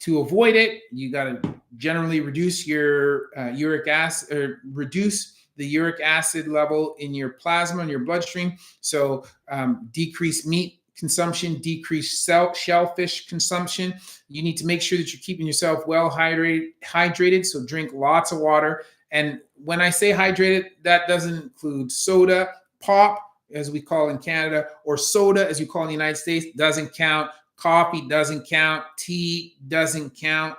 to avoid it, you got to generally reduce your uric acid, or reduce the uric acid level in your plasma and your bloodstream. So decrease meat consumption, decrease shellfish consumption. You need to make sure that you're keeping yourself well hydrated. So drink lots of water. And when I say hydrated, that doesn't include soda, pop, as we call in Canada, or soda, as you call in the United States, doesn't count. Coffee doesn't count. Tea doesn't count.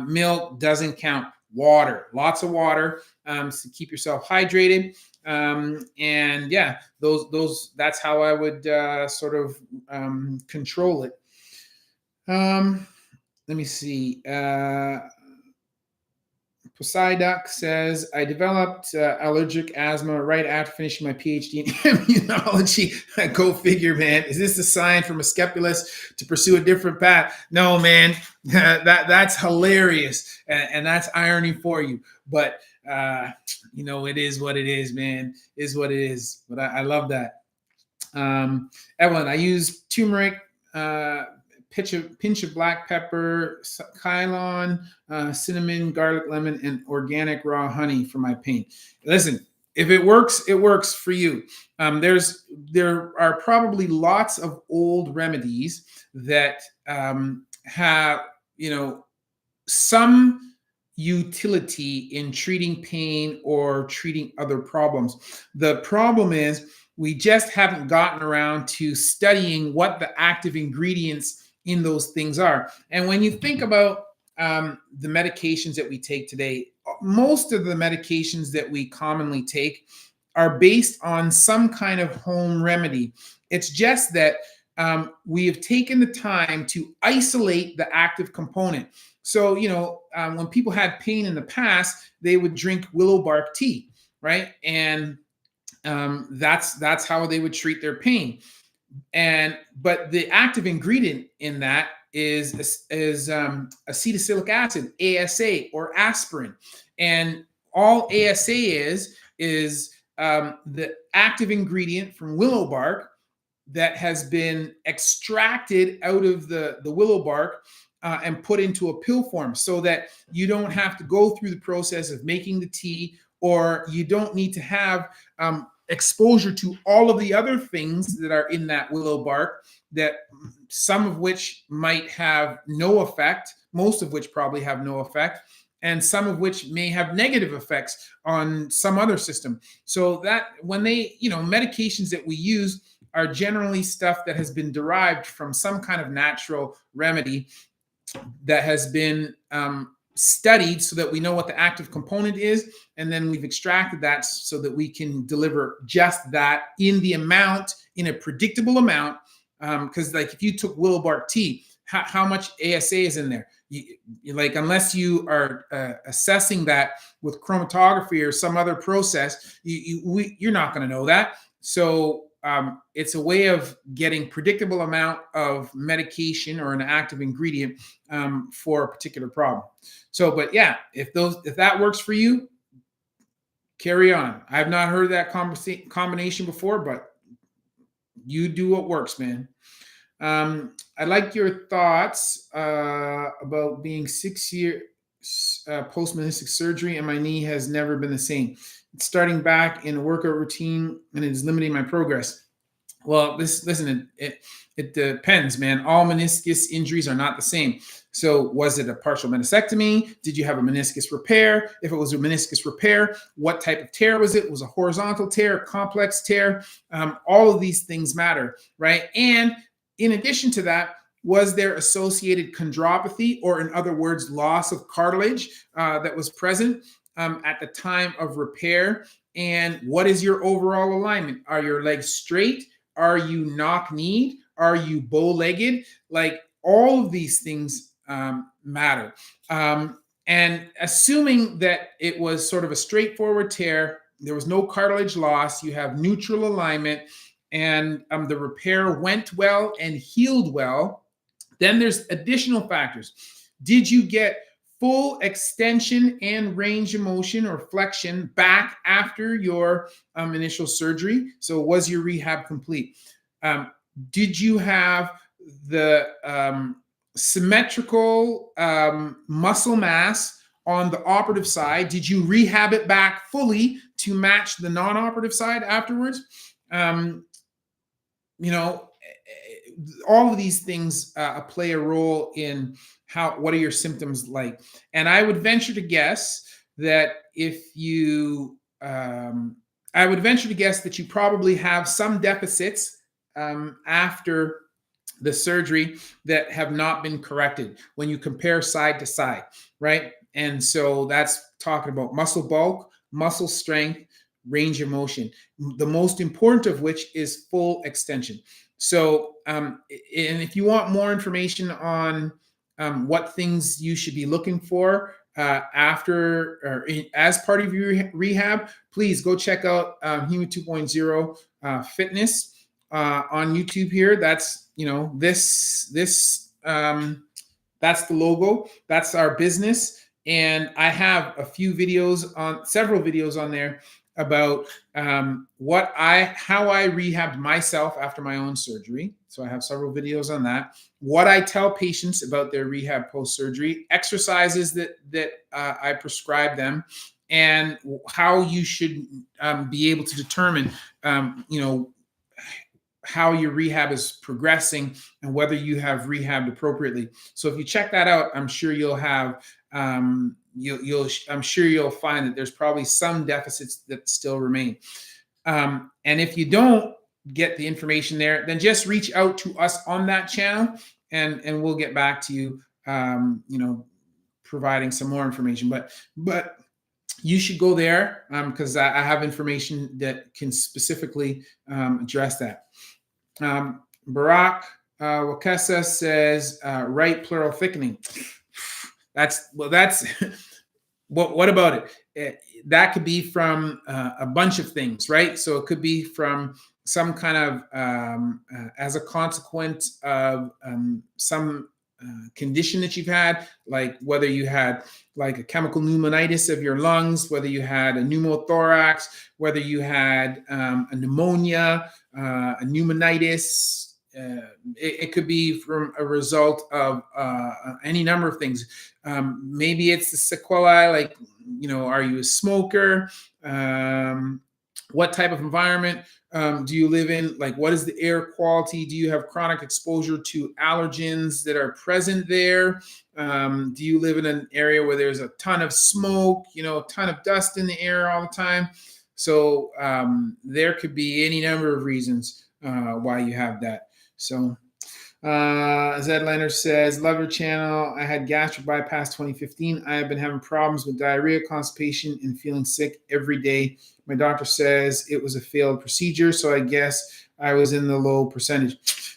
Milk doesn't count. Water, lots of water, to keep yourself hydrated. And yeah, that's how I would sort of control it. Let me see. Poseidon says, I developed allergic asthma right after finishing my PhD in immunology. Go figure, man. Is this a sign from a skepulus to pursue a different path? No, man. That's hilarious. And that's irony for you. But, it is what it is, man. It is what it is. But I love that. Evelyn, I use turmeric, pinch of black pepper, Cylon, cinnamon, garlic, lemon, and organic raw honey for my pain. Listen, if it works for you. There are probably lots of old remedies that have some utility in treating pain or treating other problems. The problem is we just haven't gotten around to studying what the active ingredients in those things are. And when you think about the medications that we take today, most of the medications that we commonly take are based on some kind of home remedy. It's just that we have taken the time to isolate the active component. So, when people had pain in the past, they would drink willow bark tea, right? And that's how they would treat their pain. But the active ingredient in that is acetylsalicylic acid, ASA, or aspirin. And all ASA is the active ingredient from willow bark that has been extracted out of the willow bark and put into a pill form, so that you don't have to go through the process of making the tea, or you don't need to have exposure to all of the other things that are in that willow bark, that some of which might have no effect, most of which probably have no effect, and some of which may have negative effects on some other system. So that when medications that we use are generally stuff that has been derived from some kind of natural remedy that has been studied, so that we know what the active component is, and then we've extracted that so that we can deliver just that in a predictable amount. Because like if you took willow bark tea, how much ASA is in there? Unless you are assessing that with chromatography or some other process, you're not going to know that. So it's a way of getting predictable amount of medication or an active ingredient for a particular problem. So, but yeah, if that works for you, carry on. I've not heard that combination before, but you do what works, man. I'd like your thoughts about being 6 years post-meniscus surgery, and my knee has never been the same. It's starting back in a workout routine, and it is limiting my progress. Well, it depends, man. All meniscus injuries are not the same. So was it a partial meniscectomy? Did you have a meniscus repair? If it was a meniscus repair, what type of tear was it? Was it a horizontal tear, a complex tear? All of these things matter, right? And in addition to that, was there associated chondropathy, or in other words, loss of cartilage that was present at the time of repair? And what is your overall alignment? Are your legs straight? Are you knock-kneed? Are you bow-legged? Like, all of these things matter. And assuming that it was sort of a straightforward tear, there was no cartilage loss, you have neutral alignment, and the repair went well and healed well, then there's additional factors. Did you get full extension and range of motion or flexion back after your initial surgery? So was your rehab complete? Did you have the symmetrical muscle mass on the operative side? Did you rehab it back fully to match the non-operative side afterwards? You know, all of these things play a role in what are your symptoms like. And I would venture to guess that I would venture to guess that you probably have some deficits after the surgery that have not been corrected when you compare side to side, right? And so that's talking about muscle bulk, muscle strength, range of motion, the most important of which is full extension. So, and if you want more information on what things you should be looking for after or as part of your rehab, please go check out Human 2.0 Fitness on YouTube here. That's, that's the logo. That's our business. And I have several videos on there about how I rehabbed myself after my own surgery. So I have several videos on that. What I tell patients about their rehab post-surgery, exercises that I prescribe them, and how you should be able to determine, how your rehab is progressing and whether you have rehabbed appropriately. So if you check that out, I'm sure you'll have I'm sure you'll find that there's probably some deficits that still remain. And if you don't get the information there, then just reach out to us on that channel, and we'll get back to you, providing some more information. But you should go there because I have information that can specifically address that. Barack Wakesa says, right pleural thickening. What about it? That could be from a bunch of things, right? So it could be from some kind of, as a consequence of some condition that you've had, like whether you had like a chemical pneumonitis of your lungs, whether you had a pneumothorax, whether you had a pneumonia, a pneumonitis. It could be from a result of any number of things. Maybe it's the sequelae, like, are you a smoker? What type of environment do you live in? Like, what is the air quality? Do you have chronic exposure to allergens that are present there? Do you live in an area where there's a ton of smoke, a ton of dust in the air all the time? So there could be any number of reasons why you have that. So Zed Leonard says, love your channel. I had gastric bypass 2015. I have been having problems with diarrhea, constipation, and feeling sick every day. My doctor says it was a failed procedure, so I guess I was in the low percentage.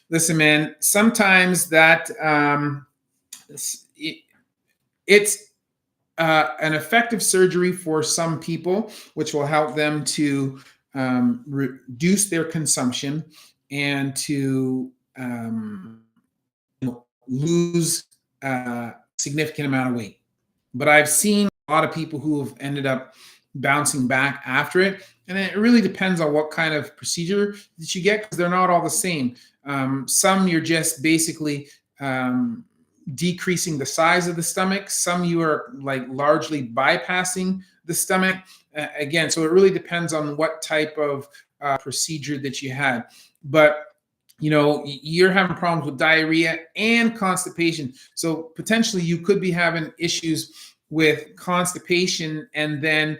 Listen, man, sometimes that it's an effective surgery for some people, which will help them to reduce their consumption and to lose a significant amount of weight. But I've seen a lot of people who have ended up bouncing back after it. And it really depends on what kind of procedure that you get, because they're not all the same. Some you're just basically decreasing the size of the stomach. Some you are like largely bypassing the stomach. Again, so it really depends on what type of procedure that you had. But you're having problems with diarrhea and constipation. So potentially you could be having issues with constipation and then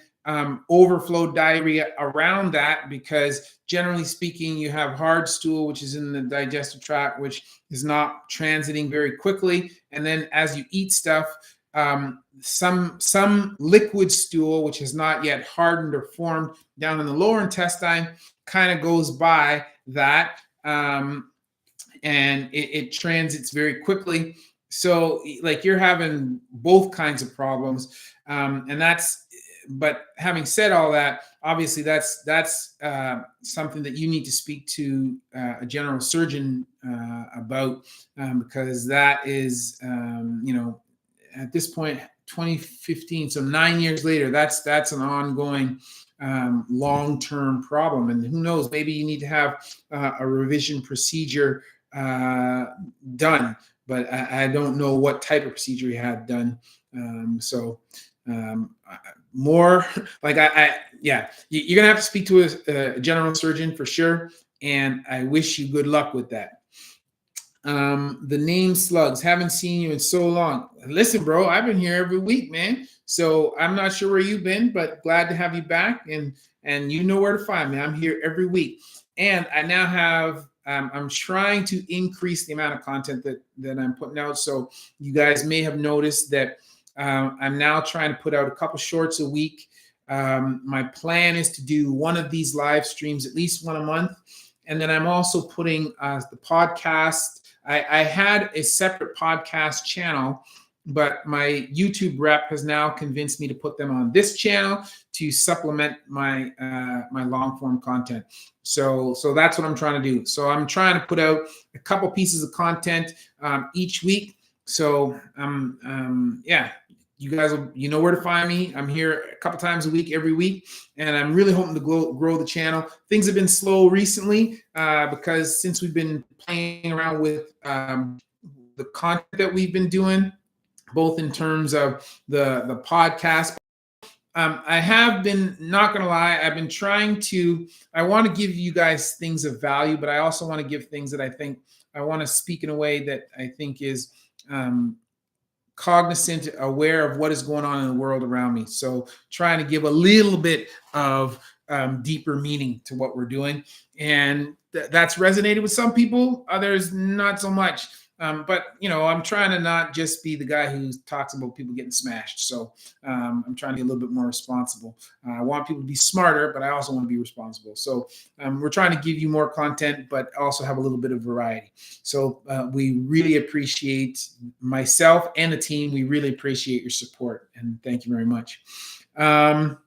overflow diarrhea around that, because generally speaking, you have hard stool, which is in the digestive tract, which is not transiting very quickly. And then as you eat stuff, some liquid stool, which has not yet hardened or formed down in the lower intestine, kind of goes by that. And it transits very quickly. So like you're having both kinds of problems. But having said all that, obviously that's something that you need to speak to a general surgeon about, because that is, at this point, 2015. So 9 years later, that's an ongoing long-term problem. And who knows, maybe you need to have a revision procedure done, but I don't know what type of procedure you had done. More like yeah, you're gonna have to speak to a general surgeon for sure, and I wish you good luck with that. The name Slugs, haven't seen you in so long. Listen, bro, I've been here every week, man. So I'm not sure where you've been, but glad to have you back, and you know where to find me. I'm here every week, and I now have. I'm trying to increase the amount of content that I'm putting out. So you guys may have noticed that I'm now trying to put out a couple shorts a week. My plan is to do one of these live streams, at least one a month. And then I'm also putting the podcast. I had a separate podcast channel, but my YouTube rep has now convinced me to put them on this channel to supplement my my long form content. So that's what I'm trying to do. So I'm trying to put out a couple pieces of content each week. So yeah, you guys, you know where to find me. I'm here a couple times a week, every week, and I'm really hoping to grow the channel. Things have been slow recently because since we've been playing around with the content that we've been doing, both in terms of the podcast. I have been, not gonna lie, I've been trying to, I want to give you guys things of value, but I also want to give things that I think, I want to speak in a way that I think is cognizant, aware of what is going on in the world around me. So trying to give a little bit of deeper meaning to what we're doing. And that's resonated with some people, others not so much. But, you know, I'm trying to not just be the guy who talks about people getting smashed. So I'm trying to be a little bit more responsible. I want people to be smarter, but I also want to be responsible. So we're trying to give you more content, but also have a little bit of variety. So we really appreciate, myself and the team, we really appreciate your support. And thank you very much. And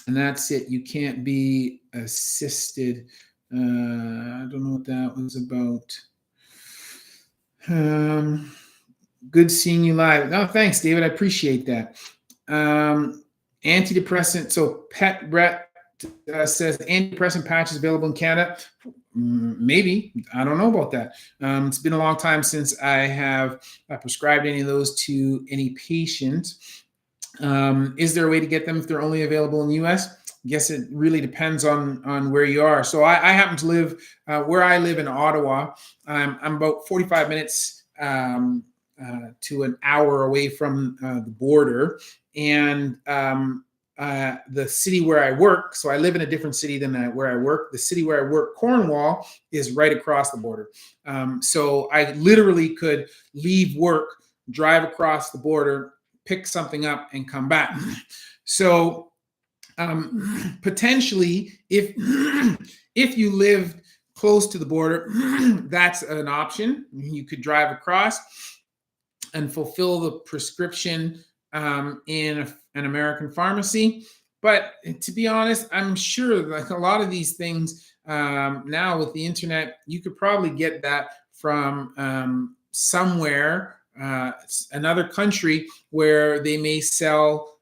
that's it. You can't be assisted. I don't know what that was about. Good seeing you live. No, thanks, David. I appreciate that. Antidepressant. So Pet Brett says antidepressant patch is available in Canada. Maybe. I don't know about that. It's been a long time since I have prescribed any of those to any patient. Is there a way to get them if they're only available in the US? I guess it really depends on where you are. So I happen to live where I live in Ottawa. I'm about 45 minutes to an hour away from the border. And the city where I work, so I live in a different city than where I work. The city where I work, Cornwall, is right across the border. So I literally could leave work, drive across the border, pick something up, and come back. So potentially, if you live close to the border, that's an option. You could drive across and fulfill the prescription in an American pharmacy. But to be honest, I'm sure like a lot of these things now with the internet, you could probably get that from somewhere, another country where they may sell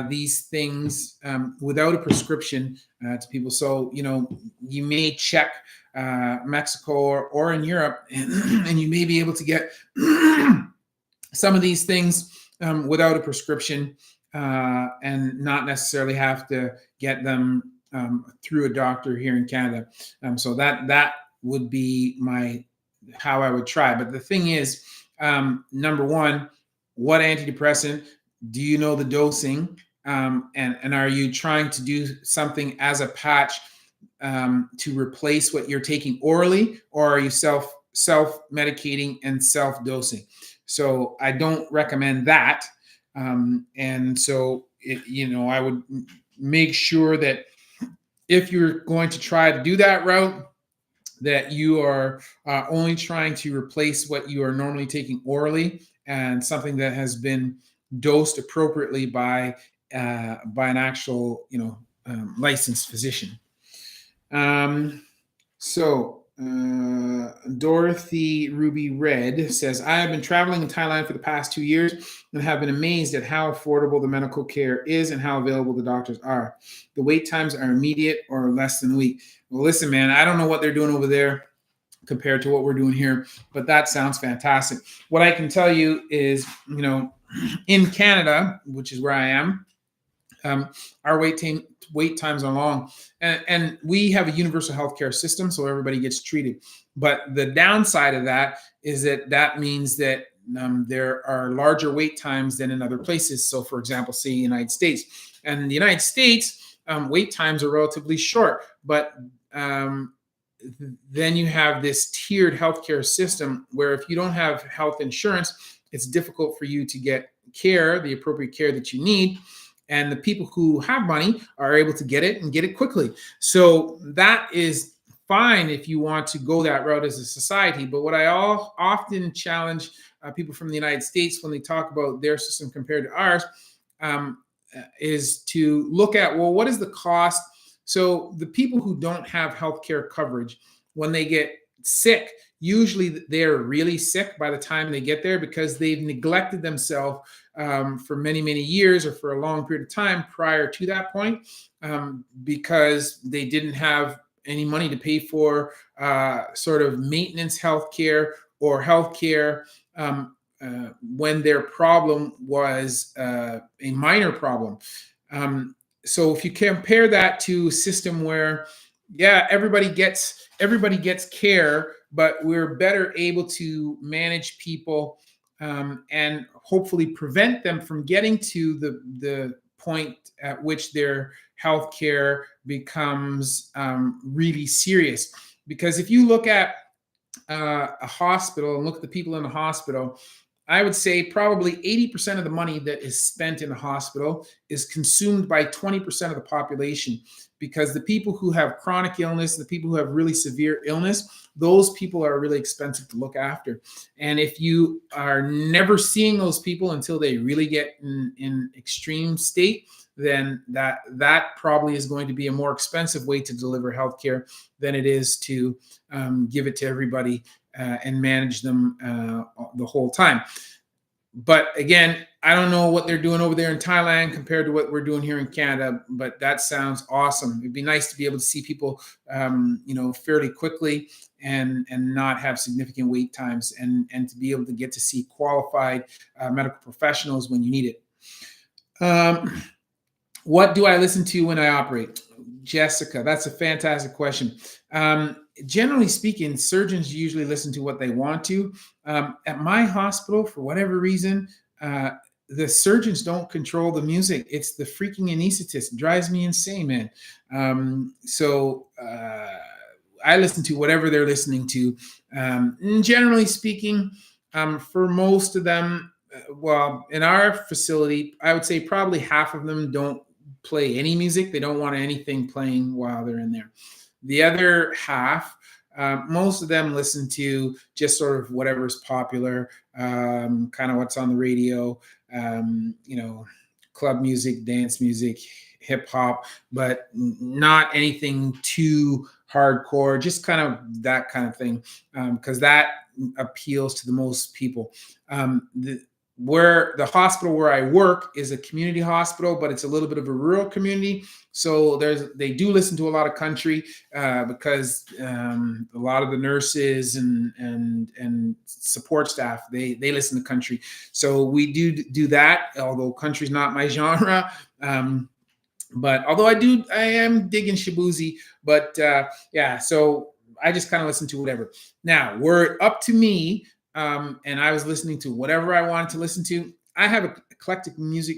these things without a prescription to people. So, you know, you may check Mexico or in Europe, and you may be able to get some of these things without a prescription and not necessarily have to get them through a doctor here in Canada. So that would be how I would try. But the thing is, number one, what antidepressant? Do you know the dosing? And are you trying to do something as a patch to replace what you're taking orally, or are you self-medicating and self-dosing? So I don't recommend that. And so, I would make sure that if you're going to try to do that route, that you are only trying to replace what you are normally taking orally and something that has been dosed appropriately by an actual, licensed physician. So Dorothy Ruby Red says, I have been traveling in Thailand for the past 2 years and have been amazed at how affordable the medical care is and how available the doctors are. The wait times are immediate or less than a week. Well, listen, man, I don't know what they're doing over there compared to what we're doing here, but that sounds fantastic. What I can tell you is, in Canada, which is where I am, our wait times are long, and we have a universal healthcare system, so everybody gets treated. But the downside of that is that means that there are larger wait times than in other places. So, for example, say the United States, and in the United States, wait times are relatively short, but then you have this tiered healthcare system where if you don't have health insurance, it's difficult for you to get care, the appropriate care that you need. And the people who have money are able to get it and get it quickly. So that is fine if you want to go that route as a society. But what I often challenge people from the United States when they talk about their system compared to ours is to look at, well, what is the cost? So the people who don't have healthcare coverage, when they get sick, usually they're really sick by the time they get there because they've neglected themselves for many, many years or for a long period of time prior to that point, because they didn't have any money to pay for sort of maintenance healthcare or healthcare when their problem was a minor problem. So if you compare that to a system where, yeah, everybody gets care, but we're better able to manage people and hopefully prevent them from getting to the point at which their health care becomes really serious. Because if you look at a hospital and look at the people in the hospital, I would say probably 80% of the money that is spent in a hospital is consumed by 20% of the population, because the people who have chronic illness, the people who have really severe illness, those people are really expensive to look after. And if you are never seeing those people until they really get in extreme state, then that probably is going to be a more expensive way to deliver healthcare than it is to give it to everybody and manage them the whole time. But again, I don't know what they're doing over there in Thailand compared to what we're doing here in Canada, but that sounds awesome. It'd be nice to be able to see people, fairly quickly and not have significant wait times, and to be able to get to see qualified medical professionals when you need it. What do I listen to when I operate? Jessica, that's a fantastic question. Generally speaking, surgeons usually listen to what they want to. At my hospital, for whatever reason, the surgeons don't control the music. It's the freaking anesthetist. It drives me insane, man. So I listen to whatever they're listening to. Generally speaking, for most of them, well, in our facility, I would say probably half of them don't play any music. They don't want anything playing while they're in there. The other half, most of them listen to just sort of whatever's popular, kind of what's on the radio, club music, dance music, hip hop, but not anything too hardcore, just kind of that kind of thing, because that appeals to the most people. Where the hospital where I work is a community hospital, but it's a little bit of a rural community. So they do listen to a lot of country because a lot of the nurses and support staff, they listen to country. So we do that, although country's not my genre. But although I am digging Shabuzi, but yeah, so I just kind of listen to whatever. Now, were it up to me, and I was listening to whatever I wanted to listen to, I have an eclectic music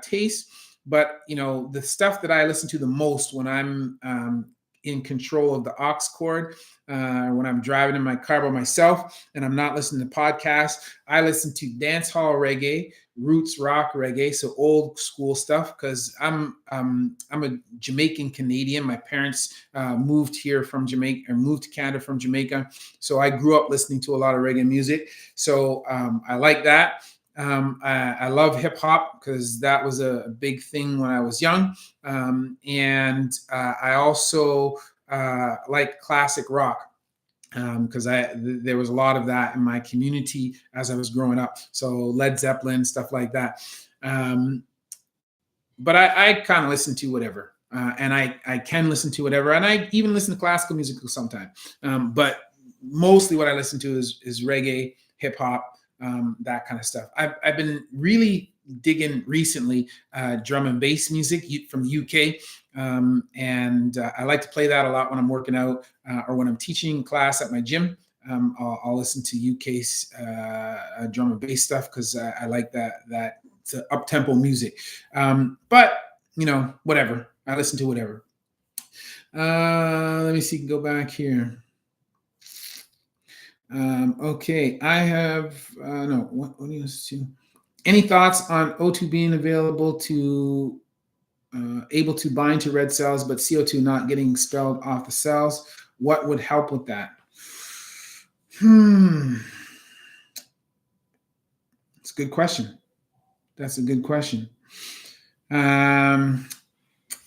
taste, but the stuff that I listen to the most when I'm in control of the aux cord, when I'm driving in my car by myself and I'm not listening to podcasts, I listen to dance hall reggae, roots rock reggae, so old school stuff, because I'm a Jamaican Canadian. My parents moved here from Jamaica, or moved to Canada from Jamaica, so I grew up listening to a lot of reggae music. So I like that. I love hip hop because that was a big thing when I was young, and I also like classic rock. because there was a lot of that in my community as I was growing up. So Led Zeppelin, stuff like that. But I kind of listen to whatever, and I can listen to whatever, and I even listen to classical music sometimes. But mostly what I listen to is reggae, hip hop, that kind of stuff. I've been really digging recently drum and bass music from the UK. And I like to play that a lot when I'm working out or when I'm teaching class at my gym. I'll listen to UK's drum and bass stuff because I like that up tempo music. But whatever. I listen to whatever. Let me see. Go back here. Okay, I have no. What do you listen to? Any thoughts on O2 being available to able to bind to red cells, but CO2 not getting expelled off the cells? What would help with that? It's a good question. That's a good question.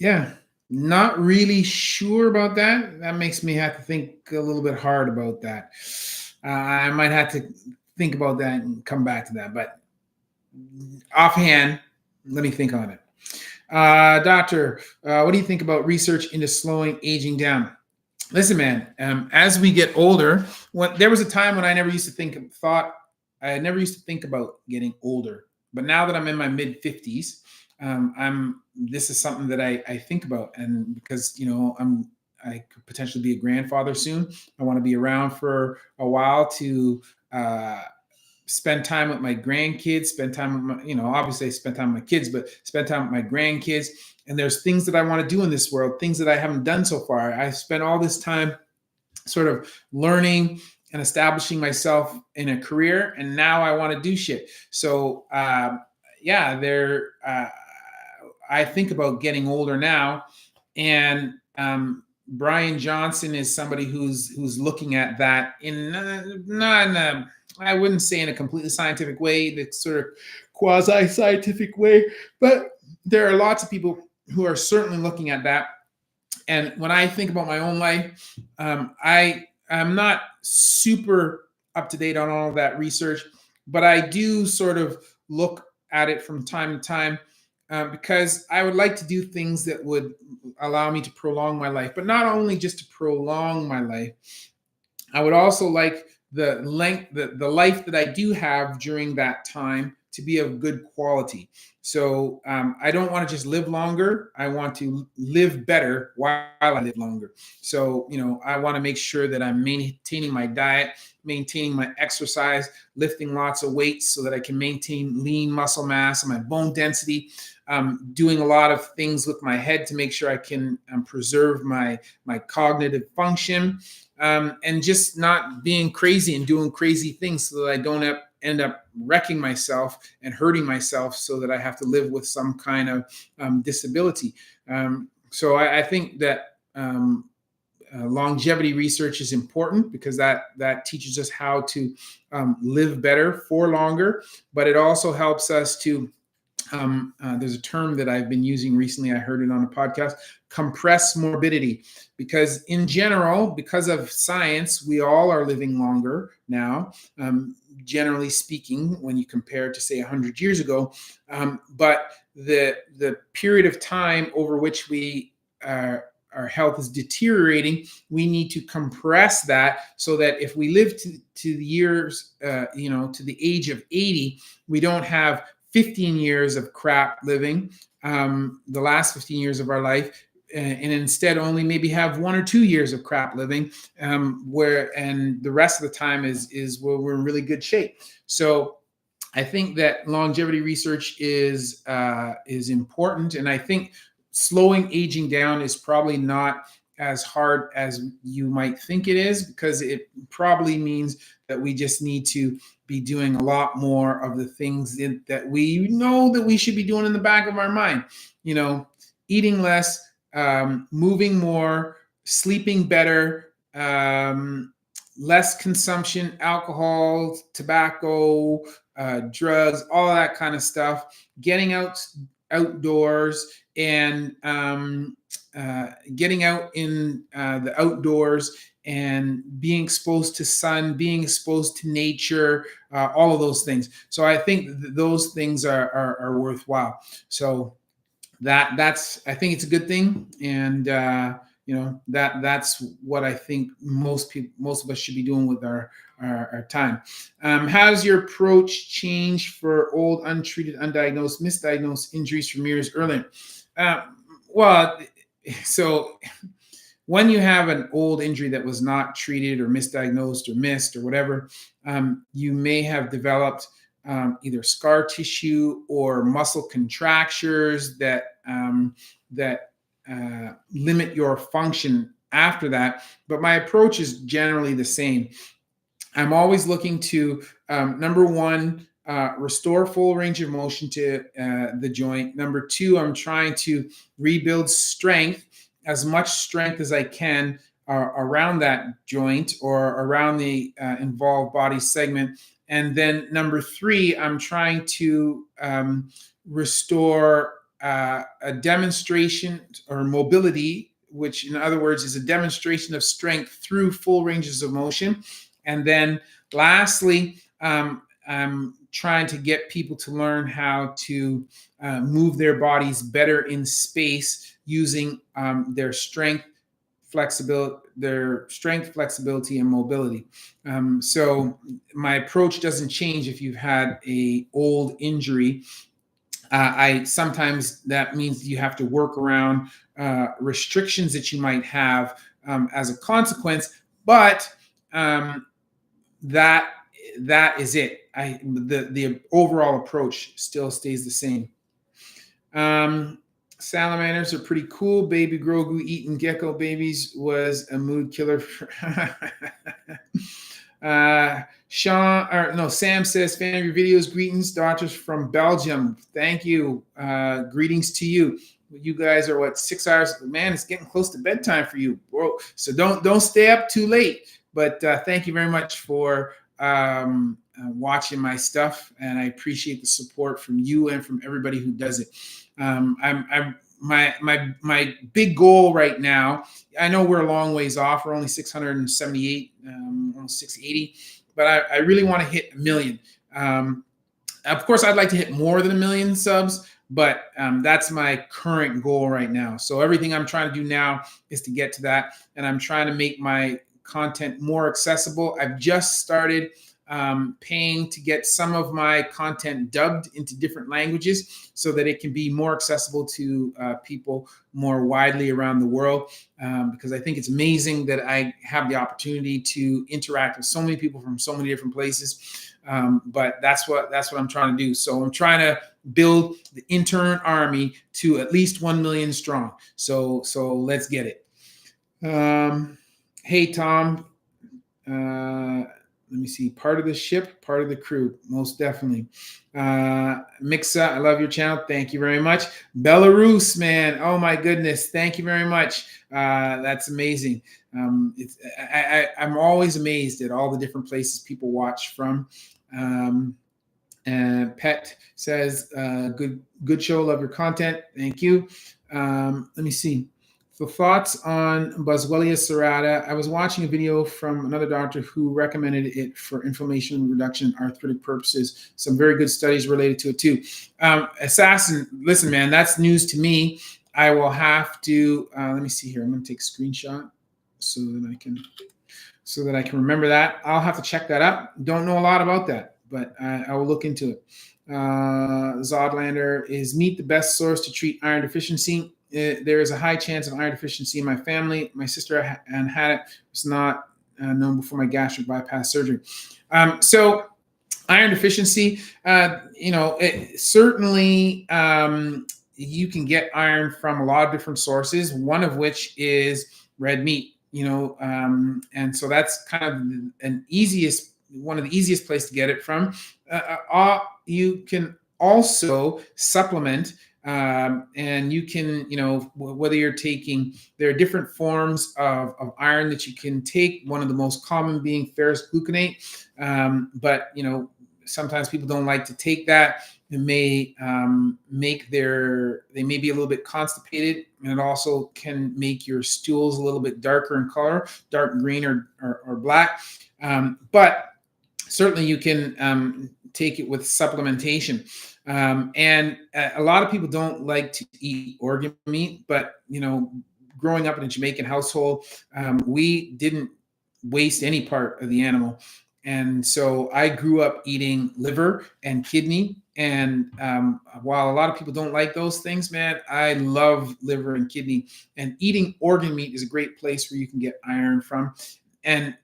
Yeah, not really sure about that. That makes me have to think a little bit hard about that. I might have to think about that and come back to that. But offhand, let me think on it. Doctor, what do you think about research into slowing aging down? Listen, man, as we get older, there was a time when I never used to think about getting older. But now that I'm in my mid 50s, this is something that I think about. And because, I could potentially be a grandfather soon. I want to be around for a while to spend time with my grandkids, spend time with my, obviously I spend time with my kids, but spend time with my grandkids. And there's things that I want to do in this world, things that I haven't done so far. I spent all this time sort of learning and establishing myself in a career, and now I want to do shit. So I think about getting older now, and Brian Johnson is somebody who's looking at that I wouldn't say in a completely scientific way, the sort of quasi-scientific way, but there are lots of people who are certainly looking at that. And when I think about my own life, I'm not super up to date on all of that research, but I do sort of look at it from time to time because I would like to do things that would allow me to prolong my life, but not only just to prolong my life. I would also like the life that I do have during that time to be of good quality. So I don't want to just live longer. I want to live better while I live longer. So, I want to make sure that I'm maintaining my diet, maintaining my exercise, lifting lots of weights so that I can maintain lean muscle mass and my bone density, doing a lot of things with my head to make sure I can preserve my cognitive function, and just not being crazy and doing crazy things so that I don't end up wrecking myself and hurting myself so that I have to live with some kind of disability. So I think that longevity research is important because that teaches us how to live better for longer, but it also helps us to there's a term that I've been using recently. I heard it on a podcast, compress morbidity, because in general, because of science, we all are living longer now, generally speaking, when you compare it to say 100 years ago. But the period of time over which our health is deteriorating, we need to compress that so that if we live to the years, to the age of 80, we don't have 15 years of crap living, the last 15 years of our life, and instead only maybe have 1 or 2 years of crap living, and the rest of the time is where we're in really good shape. So I think that longevity research is important, and I think slowing aging down is probably not as hard as you might think it is, because it probably means that we just need to be doing a lot more of the things that we know that we should be doing in the back of our mind. Eating less, moving more, sleeping better, less consumption, alcohol, tobacco, drugs, all that kind of stuff, getting out outdoors and getting out in the outdoors and being exposed to sun, being exposed to nature, all of those things. So I think those things are worthwhile. So that's I think it's a good thing, and that's what I think most of us should be doing with our time. How does your approach change for old, untreated, undiagnosed, misdiagnosed injuries from years earlier? Well, so when you have an old injury that was not treated or misdiagnosed or missed or whatever, you may have developed either scar tissue or muscle contractures that limit your function after that. But my approach is generally the same. I'm always looking to number one, restore full range of motion to the joint. Number two, I'm trying to rebuild strength, as much strength as I can around that joint or around the involved body segment. And then number three, I'm trying to restore a demonstration or mobility, which in other words is a demonstration of strength through full ranges of motion. And then lastly, I'm trying to get people to learn how to move their bodies better in space using their strength, flexibility, and mobility. So my approach doesn't change if you've had a old injury. I sometimes that means you have to work around restrictions that you might have as a consequence, but that is it. The overall approach still stays the same. Salamanders are pretty cool. Baby Grogu eating gecko babies was a mood killer. Sam says, fan of your videos. Greetings, doctors from Belgium. Thank you. Greetings to you. You guys are what, 6 hours? Man, it's getting close to bedtime for you, bro. So don't stay up too late. But thank you very much for watching my stuff, and I appreciate the support from you and from everybody who does it. My big goal right now, I know we're a long ways off. We're only 678, almost 680, but I really want to hit 1 million. Of course, I'd like to hit more than 1 million subs, but that's my current goal right now. So everything I'm trying to do now is to get to that, and I'm trying to make my content more accessible. I've just started paying to get some of my content dubbed into different languages so that it can be more accessible to people more widely around the world, because I think it's amazing that I have the opportunity to interact with so many people from so many different places. But that's what I'm trying to do. So I'm trying to build the intern army to at least 1 million strong. So let's get it. Hey, Tom. Let me see. Part of the ship, part of the crew. Most definitely. Mixa, I love your channel. Thank you very much. Belarus, man. Oh, my goodness. Thank you very much. That's amazing. I'm always amazed at all the different places people watch from. And Pet says, good show. Love your content. Thank you. Let me see. So thoughts on Boswellia serrata. I was watching a video from another doctor who recommended it for inflammation reduction, arthritic purposes. Some very good studies related to it too. Assassin, listen, man, that's news to me. I will have to, let me see here. I'm going to take a screenshot so that I can remember that. I'll have to check that up. Don't know a lot about that, but I will look into it. Zodlander, is meat the best source to treat iron deficiency? There is a high chance of iron deficiency in my family. My sister had it. It was not known before my gastric bypass surgery. So iron deficiency, certainly you can get iron from a lot of different sources, one of which is red meat, and so that's kind of one of the easiest place to get it from. You can also supplement, and you can, whether you're taking, there are different forms of iron that you can take, one of the most common being ferrous gluconate. But, sometimes people don't like to take that. It may they may be a little bit constipated, and it also can make your stools a little bit darker in color, dark green or black. But certainly you can take it with supplementation. And a lot of people don't like to eat organ meat, but growing up in a Jamaican household, we didn't waste any part of the animal. And so I grew up eating liver and kidney. And while a lot of people don't like those things, man, I love liver and kidney. And eating organ meat is a great place where you can get iron from. And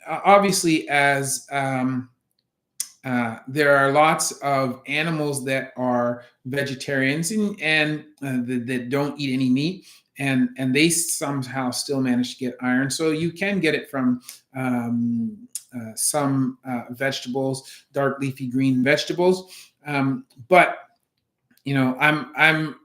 obviously, as there are lots of animals that are vegetarians and that don't eat any meat, and they somehow still manage to get iron. So you can get it from some vegetables, dark leafy green vegetables. But I'm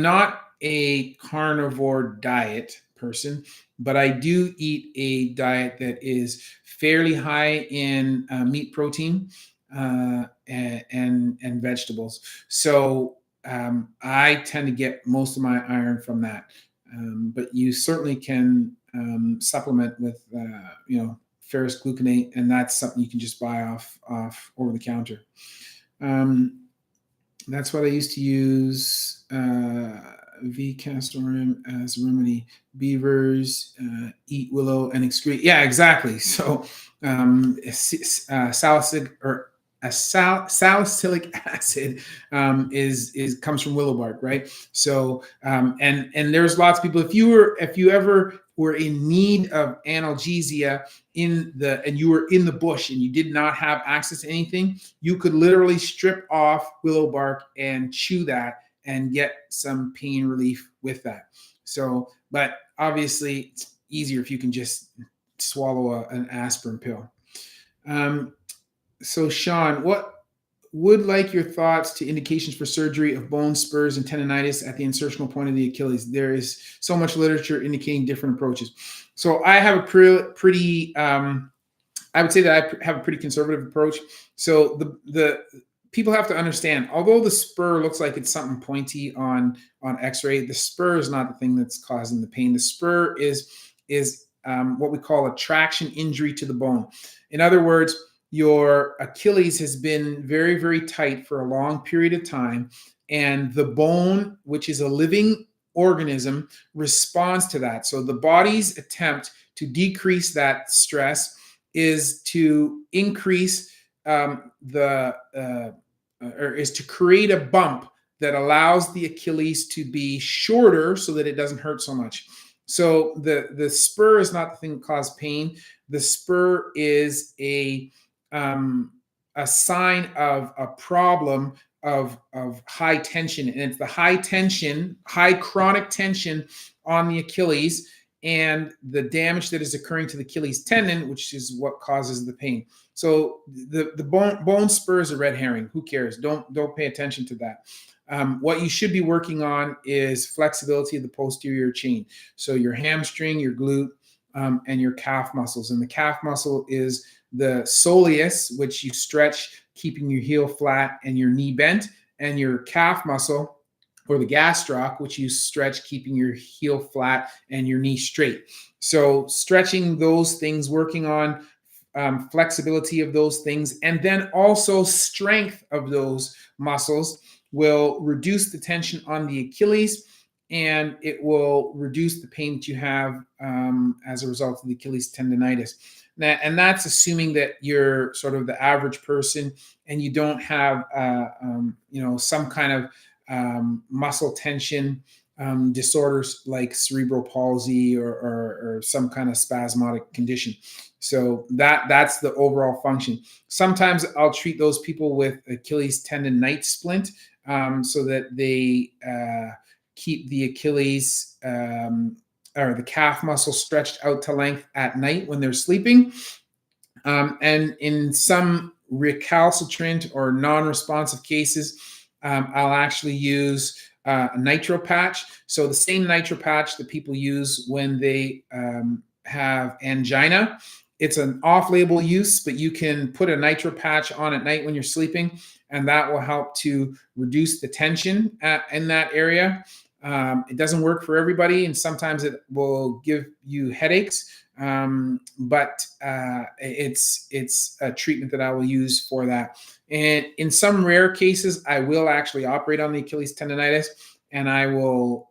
not a carnivore diet person, but I do eat a diet that is fairly high in meat protein and vegetables. So I tend to get most of my iron from that. But you certainly can supplement with ferrous gluconate, and that's something you can just buy off over the counter. That's what I used to use V castoreum as a remedy. Beavers eat willow and excrete. Yeah, exactly. So salicylic acid comes from willow bark, right? So and there's lots of people. If you ever were in need of analgesia and you were in the bush and you did not have access to anything, you could literally strip off willow bark and chew that and get some pain relief with that. So, but obviously it's easier if you can just swallow an aspirin pill. So Sean, what would like your thoughts to indications for surgery of bone spurs and tendonitis at the insertional point of the Achilles? There is so much literature indicating different approaches. So I have a pretty I would say that I have a pretty conservative approach. So the people have to understand, although the spur looks like it's something pointy on X-ray, the spur is not the thing that's causing the pain. The spur is what we call a traction injury to the bone. In other words, your Achilles has been very, very tight for a long period of time, and the bone, which is a living organism, responds to that. So the body's attempt to decrease that stress is to increase is to create a bump that allows the Achilles to be shorter so that it doesn't hurt so much. So the spur is not the thing that causes pain. The spur is a sign of a problem of high tension, and it's the high chronic tension on the Achilles and the damage that is occurring to the Achilles tendon, which is what causes the pain. So the bone spur is a red herring. Who cares? Don't pay attention to that. What you should be working on is flexibility of the posterior chain. So your hamstring, your glute, and your calf muscles. And the calf muscle is the soleus, which you stretch, keeping your heel flat and your knee bent, and your calf muscle, or the gastroc, which you stretch, keeping your heel flat and your knee straight. So stretching those things, working on flexibility of those things, and then also strength of those muscles will reduce the tension on the Achilles, and it will reduce the pain that you have as a result of the Achilles tendonitis. And that's assuming that you're sort of the average person and you don't have, some kind of muscle tension disorders like cerebral palsy or some kind of spasmodic condition. So that's the overall function. Sometimes I'll treat those people with Achilles tendon night splint so that they keep the Achilles or the calf muscle stretched out to length at night when they're sleeping. And in some recalcitrant or non-responsive cases, I'll actually use a nitro patch. So the same nitro patch that people use when they have angina It's an off-label use, but you can put a nitro patch on at night when you're sleeping, and that will help to reduce the tension in that area. It doesn't work for everybody, and sometimes it will give you headaches, but it's a treatment that I will use for that. And in some rare cases, I will actually operate on the Achilles tendonitis, and I will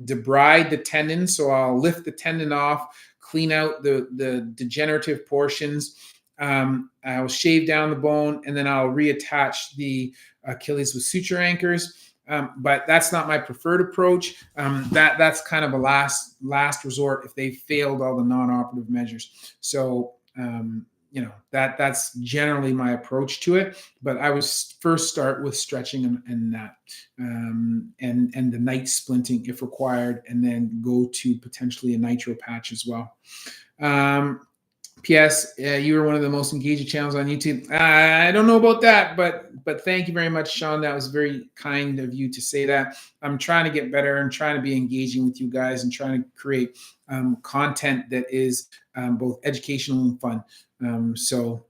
debride the tendon. So I'll lift the tendon off, clean out the degenerative portions. I'll shave down the bone, and then I'll reattach the Achilles with suture anchors. But that's not my preferred approach. That's kind of a last resort if they failed all the non-operative measures. So that's generally my approach to it. But I would first start with stretching and that, and the night splinting if required, and then go to potentially a nitro patch as well. P.S. You were one of the most engaging channels on YouTube. I don't know about that, but thank you very much, Sean. That was very kind of you to say that. I'm trying to get better and trying to be engaging with you guys and trying to create content that is both educational and fun. So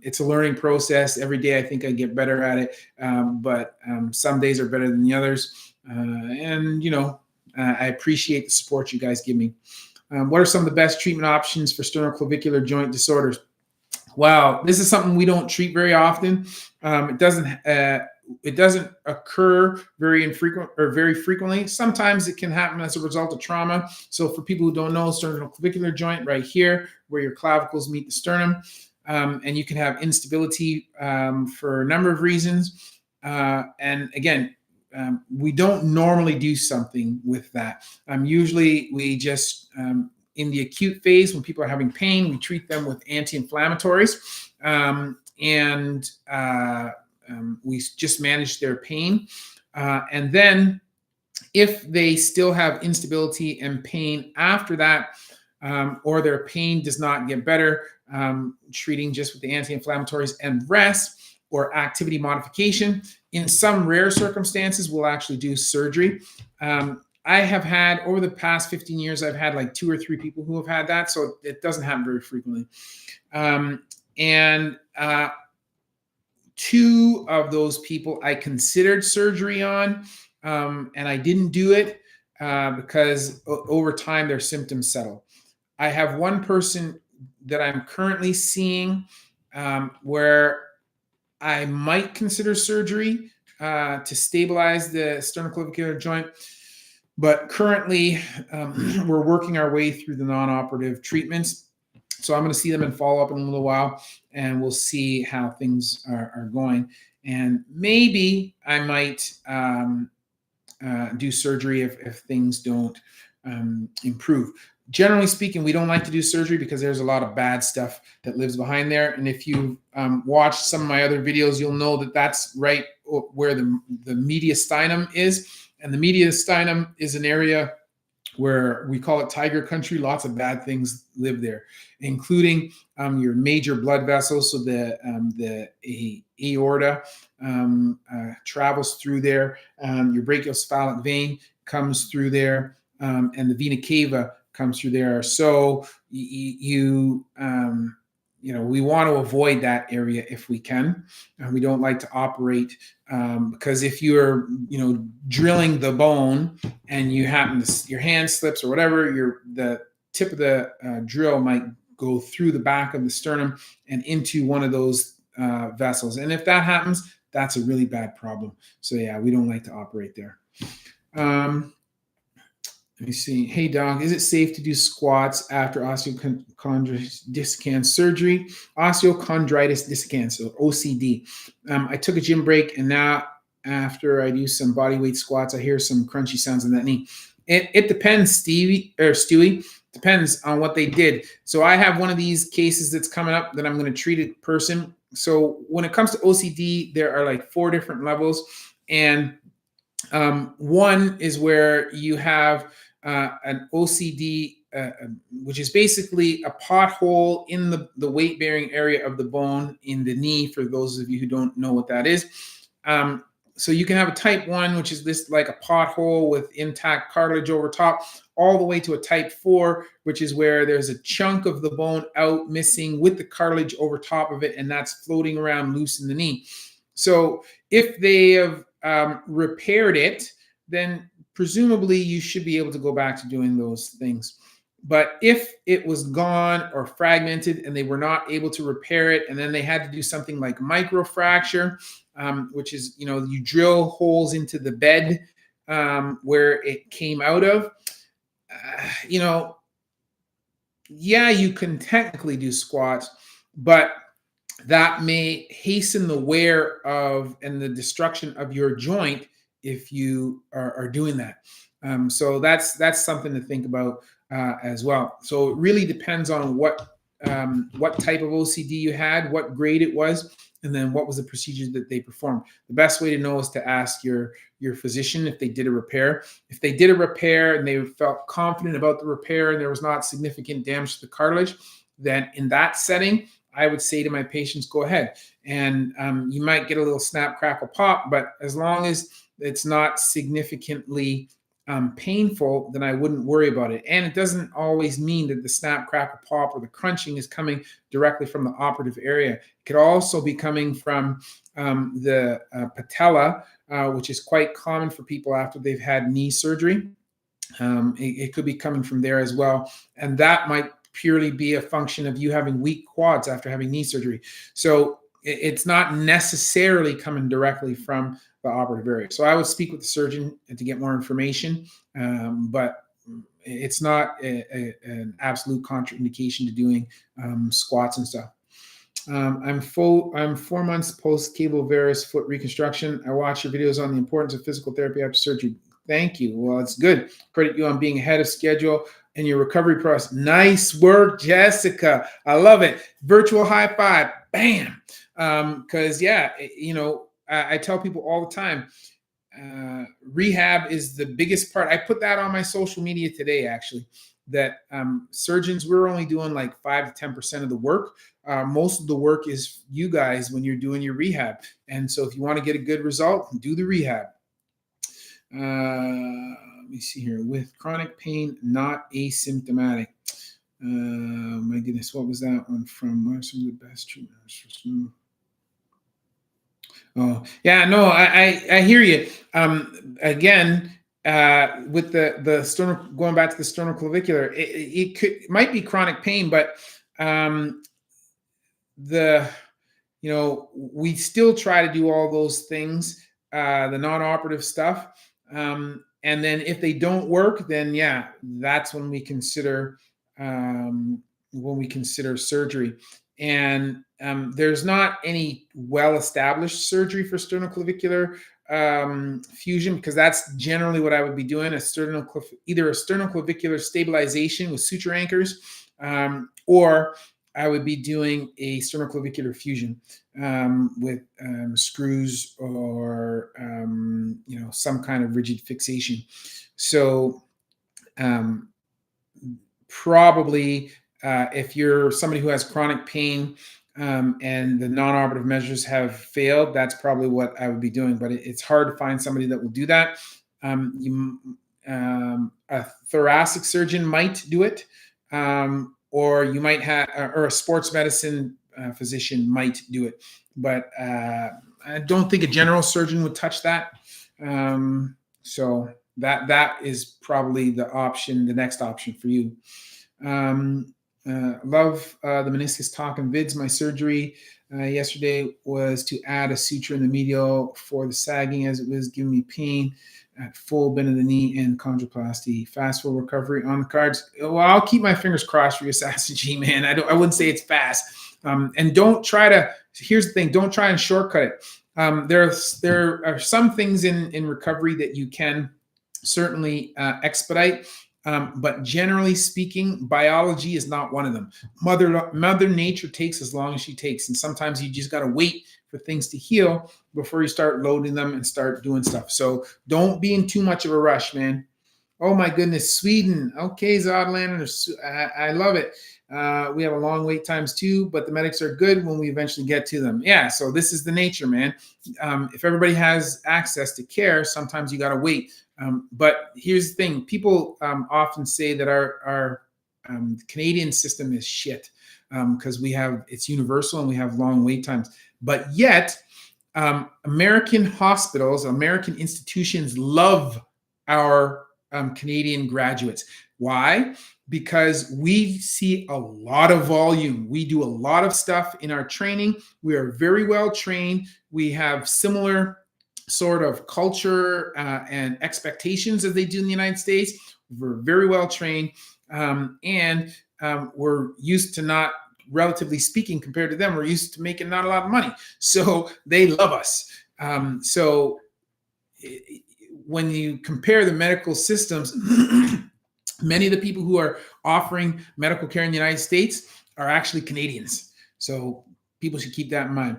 it's a learning process. Every day I think I get better at it, but some days are better than the others. I appreciate the support you guys give me. What are some of the best treatment options for sternoclavicular joint disorders? Wow, this is something we don't treat very often. It doesn't occur very frequently. Sometimes it can happen as a result of trauma. So for people who don't know, sternoclavicular joint right here, where your clavicles meet the sternum, and you can have instability for a number of reasons. And again, we don't normally do something with that. Usually we just, in the acute phase, when people are having pain, we treat them with anti-inflammatories, and we just manage their pain. And then if they still have instability and pain after that, or their pain does not get better, treating just with the anti-inflammatories and rest or activity modification. In some rare circumstances, we'll actually do surgery. I have had, over the past 15 years, I've had like 2 or 3 people who have had that, so it doesn't happen very frequently. And 2 of those people I considered surgery on, and I didn't do it because over time their symptoms settle. I have 1 person that I'm currently seeing where I might consider surgery to stabilize the sternoclavicular joint, but currently we're working our way through the non-operative treatments. So I'm going to see them and follow up in a little while, and we'll see how things are going. And maybe I might do surgery if things don't improve. Generally speaking, we don't like to do surgery because there's a lot of bad stuff that lives behind there. And if you watch some of my other videos, you'll know that that's right where the mediastinum is. And the mediastinum is an area where we call it tiger country. Lots of bad things live there, including your major blood vessels. So the aorta travels through there. Your brachiocefalic vein comes through there, and the vena cava comes through there. So we want to avoid that area if we can. We don't like to operate because if you're drilling the bone and you happen to, your hand slips or whatever, the tip of the drill might go through the back of the sternum and into one of those vessels. And if that happens, that's a really bad problem. So yeah, we don't like to operate there. Let me see. Hey, Doc, is it safe to do squats after osteochondritis dissecans surgery? Osteochondritis dissecans, so OCD. I took a gym break, and now after I do some body weight squats, I hear some crunchy sounds in that knee. It depends, Stewie. Depends on what they did. So I have one of these cases that's coming up that I'm going to treat a person. So when it comes to OCD, there are like 4 different levels, and one is where you have an OCD, which is basically a pothole in the weight-bearing area of the bone in the knee, for those of you who don't know what that is. so you can have a type 1, which is this like a pothole with intact cartilage over top, all the way to a type 4, which is where there's a chunk of the bone out missing with the cartilage over top of it, and that's floating around loose in the knee. So if they have repaired it, then presumably you should be able to go back to doing those things. But if it was gone or fragmented and they were not able to repair it, and then they had to do something like microfracture, which is, you drill holes into the bed where it came out of, yeah, you can technically do squats, but that may hasten the wear of and the destruction of your joint if you are doing that. So that's something to think about as well. So it really depends on what type of OCD you had, what grade it was, and then what was the procedures that they performed. The best way to know is to ask your physician if they did a repair. If they did a repair and they felt confident about the repair and there was not significant damage to the cartilage, then in that setting, I would say to my patients, go ahead. And you might get a little snap, crackle, pop, but as long as it's not significantly painful, then I wouldn't worry about it. And it doesn't always mean that the snap, crackle, pop or the crunching is coming directly from the operative area. It could also be coming from the patella, which is quite common for people after they've had knee surgery. It could be coming from there as well. And that might purely be a function of you having weak quads after having knee surgery. So it's not necessarily coming directly from the operative area. So I would speak with the surgeon to get more information, but it's not an absolute contraindication to doing squats and stuff. I'm 4 months post cable varus foot reconstruction. I watch your videos on the importance of physical therapy after surgery. Thank you. Well, it's good. Credit you on being ahead of schedule and your recovery process. Nice work, Jessica. I love it. Virtual high five. Bam. Because I tell people all the time, rehab is the biggest part. I put that on my social media today, actually, that surgeons, we're only doing like 5 to 10% of the work. Most of the work is you guys when you're doing your rehab. And so if you want to get a good result, do the rehab. Let me see here. With chronic pain, not asymptomatic. My goodness, what was that one from? What are some of the best treatments? Oh, yeah, no, I hear you. Again, with the going back to the sternoclavicular, it might be chronic pain, but we still try to do all those things, the non-operative stuff. And then if they don't work, then yeah, that's when we consider surgery. And there's not any well-established surgery for sternoclavicular fusion, because that's generally what I would be doing, either a sternoclavicular stabilization with suture anchors, or I would be doing a sternoclavicular fusion with screws or some kind of rigid fixation. So probably if you're somebody who has chronic pain and the non-operative measures have failed, that's probably what I would be doing. But it's hard to find somebody that will do that. A thoracic surgeon might do it. Or you might have, or a sports medicine physician might do it, but I don't think a general surgeon would touch that. So that is probably the next option for you. Love the meniscus talk and vids. My surgery yesterday was to add a suture in the medial for the sagging, as it was giving me pain at full bend of the knee and chondroplasty. Fast full recovery on the cards. Well, I'll keep my fingers crossed for you, Assassin G, man. I wouldn't say it's fast. And don't try to, here's the thing, don't try and shortcut it. There are some things in recovery that you can certainly expedite. But generally speaking, biology is not one of them. Mother Nature takes as long as she takes. And sometimes you just got to wait for things to heal before you start loading them and start doing stuff. So don't be in too much of a rush, man. Oh my goodness, Sweden. Okay, Zodlander, I love it. We have a long wait times too, but the medics are good when we eventually get to them. Yeah, so this is the nature, man. If everybody has access to care, sometimes you got to wait. But here's the thing: people often say that our Canadian system is shit because it's universal and we have long wait times. But yet, American hospitals, American institutions love our Canadian graduates. Why? Because we see a lot of volume. We do a lot of stuff in our training. We are very well trained. We have similar sort of culture and expectations as they do in the United States. We're very well trained, and we're used to not, relatively speaking, compared to them, we're used to making not a lot of money. So they love us. When you compare the medical systems, many of the people who are offering medical care in the United States are actually Canadians. So people should keep that in mind.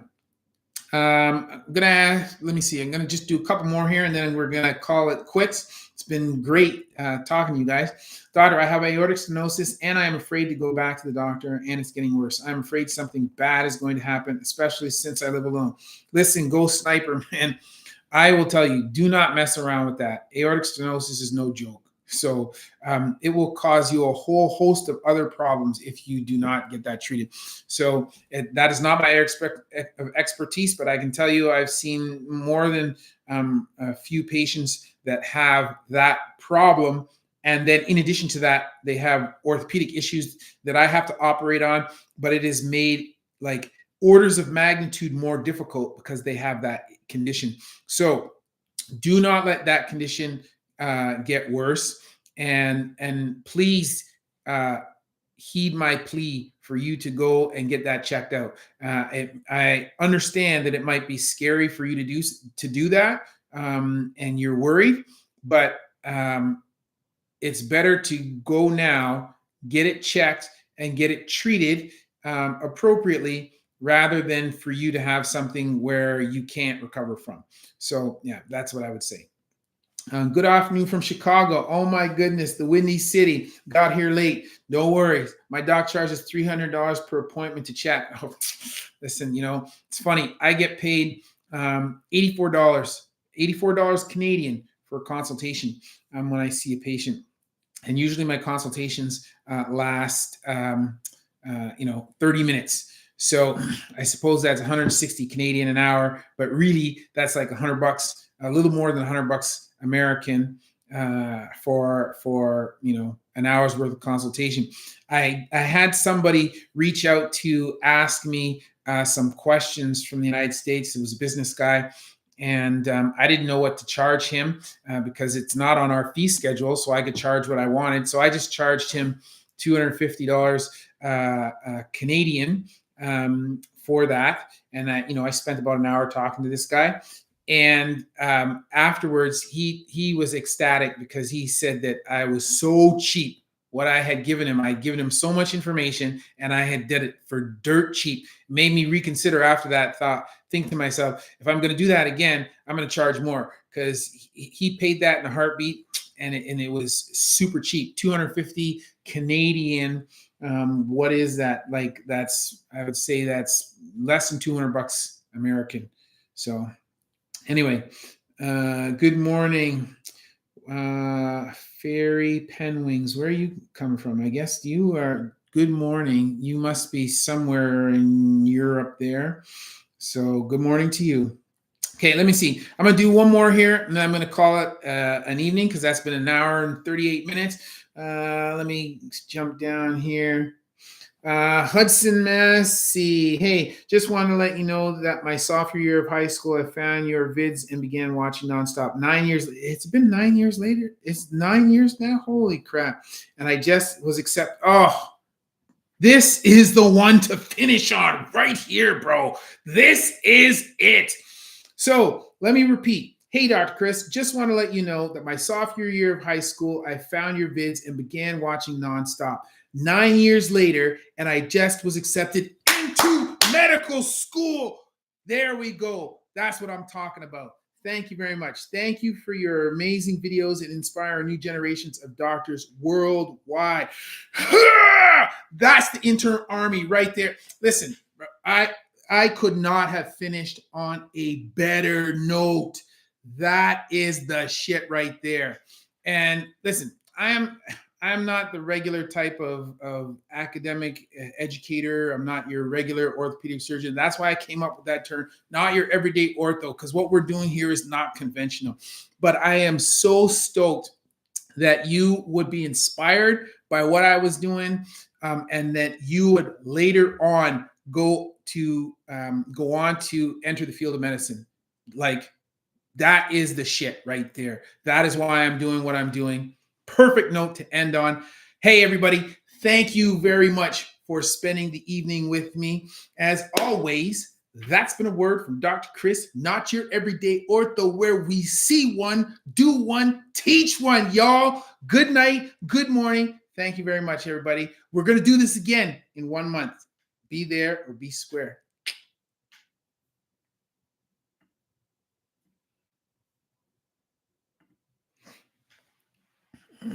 Let me see. I'm gonna just do a couple more here, and then we're gonna call it quits. It's been great talking to you guys. Doctor, I have aortic stenosis, and I am afraid to go back to the doctor, and it's getting worse. I'm afraid something bad is going to happen, especially since I live alone. Listen, go sniper, man. I will tell you, do not mess around with that. Aortic stenosis is no joke. So it will cause you a whole host of other problems if you do not get that treated. So that is not my expertise, but I can tell you I've seen more than a few patients that have that problem. And then in addition to that, they have orthopedic issues that I have to operate on, but it is made like orders of magnitude more difficult because they have that condition. So do not let that condition get worse, and please heed my plea for you to go and get that checked out. I understand that it might be scary for you to do that, and you're worried, but it's better to go now, get it checked, and get it treated appropriately, rather than for you to have something where you can't recover from. So yeah, that's what I would say. Good afternoon from Chicago. Oh my goodness, the Windy City. Got here late. No worries. My doc charges $300 per appointment to chat. Oh, listen, it's funny. I get paid $84 Canadian for a consultation when I see a patient. And usually my consultations last 30 minutes. So I suppose that's 160 Canadian an hour, but really that's like $100, a little more than $100 American for an hour's worth of consultation. I had somebody reach out to ask me some questions from the United States. It was a business guy, and I didn't know what to charge him because it's not on our fee schedule, so I could charge what I wanted. So I just charged him $250 Canadian for that, and I spent about an hour talking to this guy. And afterwards, he was ecstatic because he said that I was so cheap. What I had given him, I had given him so much information, and I had did it for dirt cheap. It made me reconsider after that. Think to myself, if I'm going to do that again, I'm going to charge more, because he paid that in a heartbeat, and it was super cheap, 250 Canadian. What is that? Like I would say that's less than $200 American. So. Anyway, good morning, Fairy Penwings. Where are you coming from? I guess you are. Good morning. You must be somewhere in Europe there. So good morning to you. Okay, let me see. I'm going to do one more here, and then I'm going to call it an evening, because that's been an hour and 38 minutes. Let me jump down here. Hudson Massey, hey, just want to let you know that my sophomore year of high school, I found your vids and began watching nonstop. 9 years, it's been 9 years later. It's 9 years now. Holy crap. And I just was this is the one to finish on right here, bro. This is it. So let me repeat. Hey, Dr. Chris, just want to let you know that my sophomore year of high school, I found your vids and began watching nonstop. 9 years later, and I just was accepted into medical school. There we go. That's what I'm talking about. Thank you very much. Thank you for your amazing videos and inspire new generations of doctors worldwide. That's the intern army right there. Listen, I could not have finished on a better note. That is the shit right there. And listen, I'm not the regular type of academic educator. I'm not your regular orthopedic surgeon. That's why I came up with that term, not your everyday ortho, because what we're doing here is not conventional. But I am so stoked that you would be inspired by what I was doing, and that you would later on go on to enter the field of medicine. Like, that is the shit right there. That is why I'm doing what I'm doing. Perfect note to end on. Hey, everybody, thank you very much for spending the evening with me. As always, that's been a word from Dr. Chris, not your everyday ortho, where we see one, do one, teach one, y'all. Good night, good morning. Thank you very much, everybody. We're going to do this again in 1 month. Be there or be square.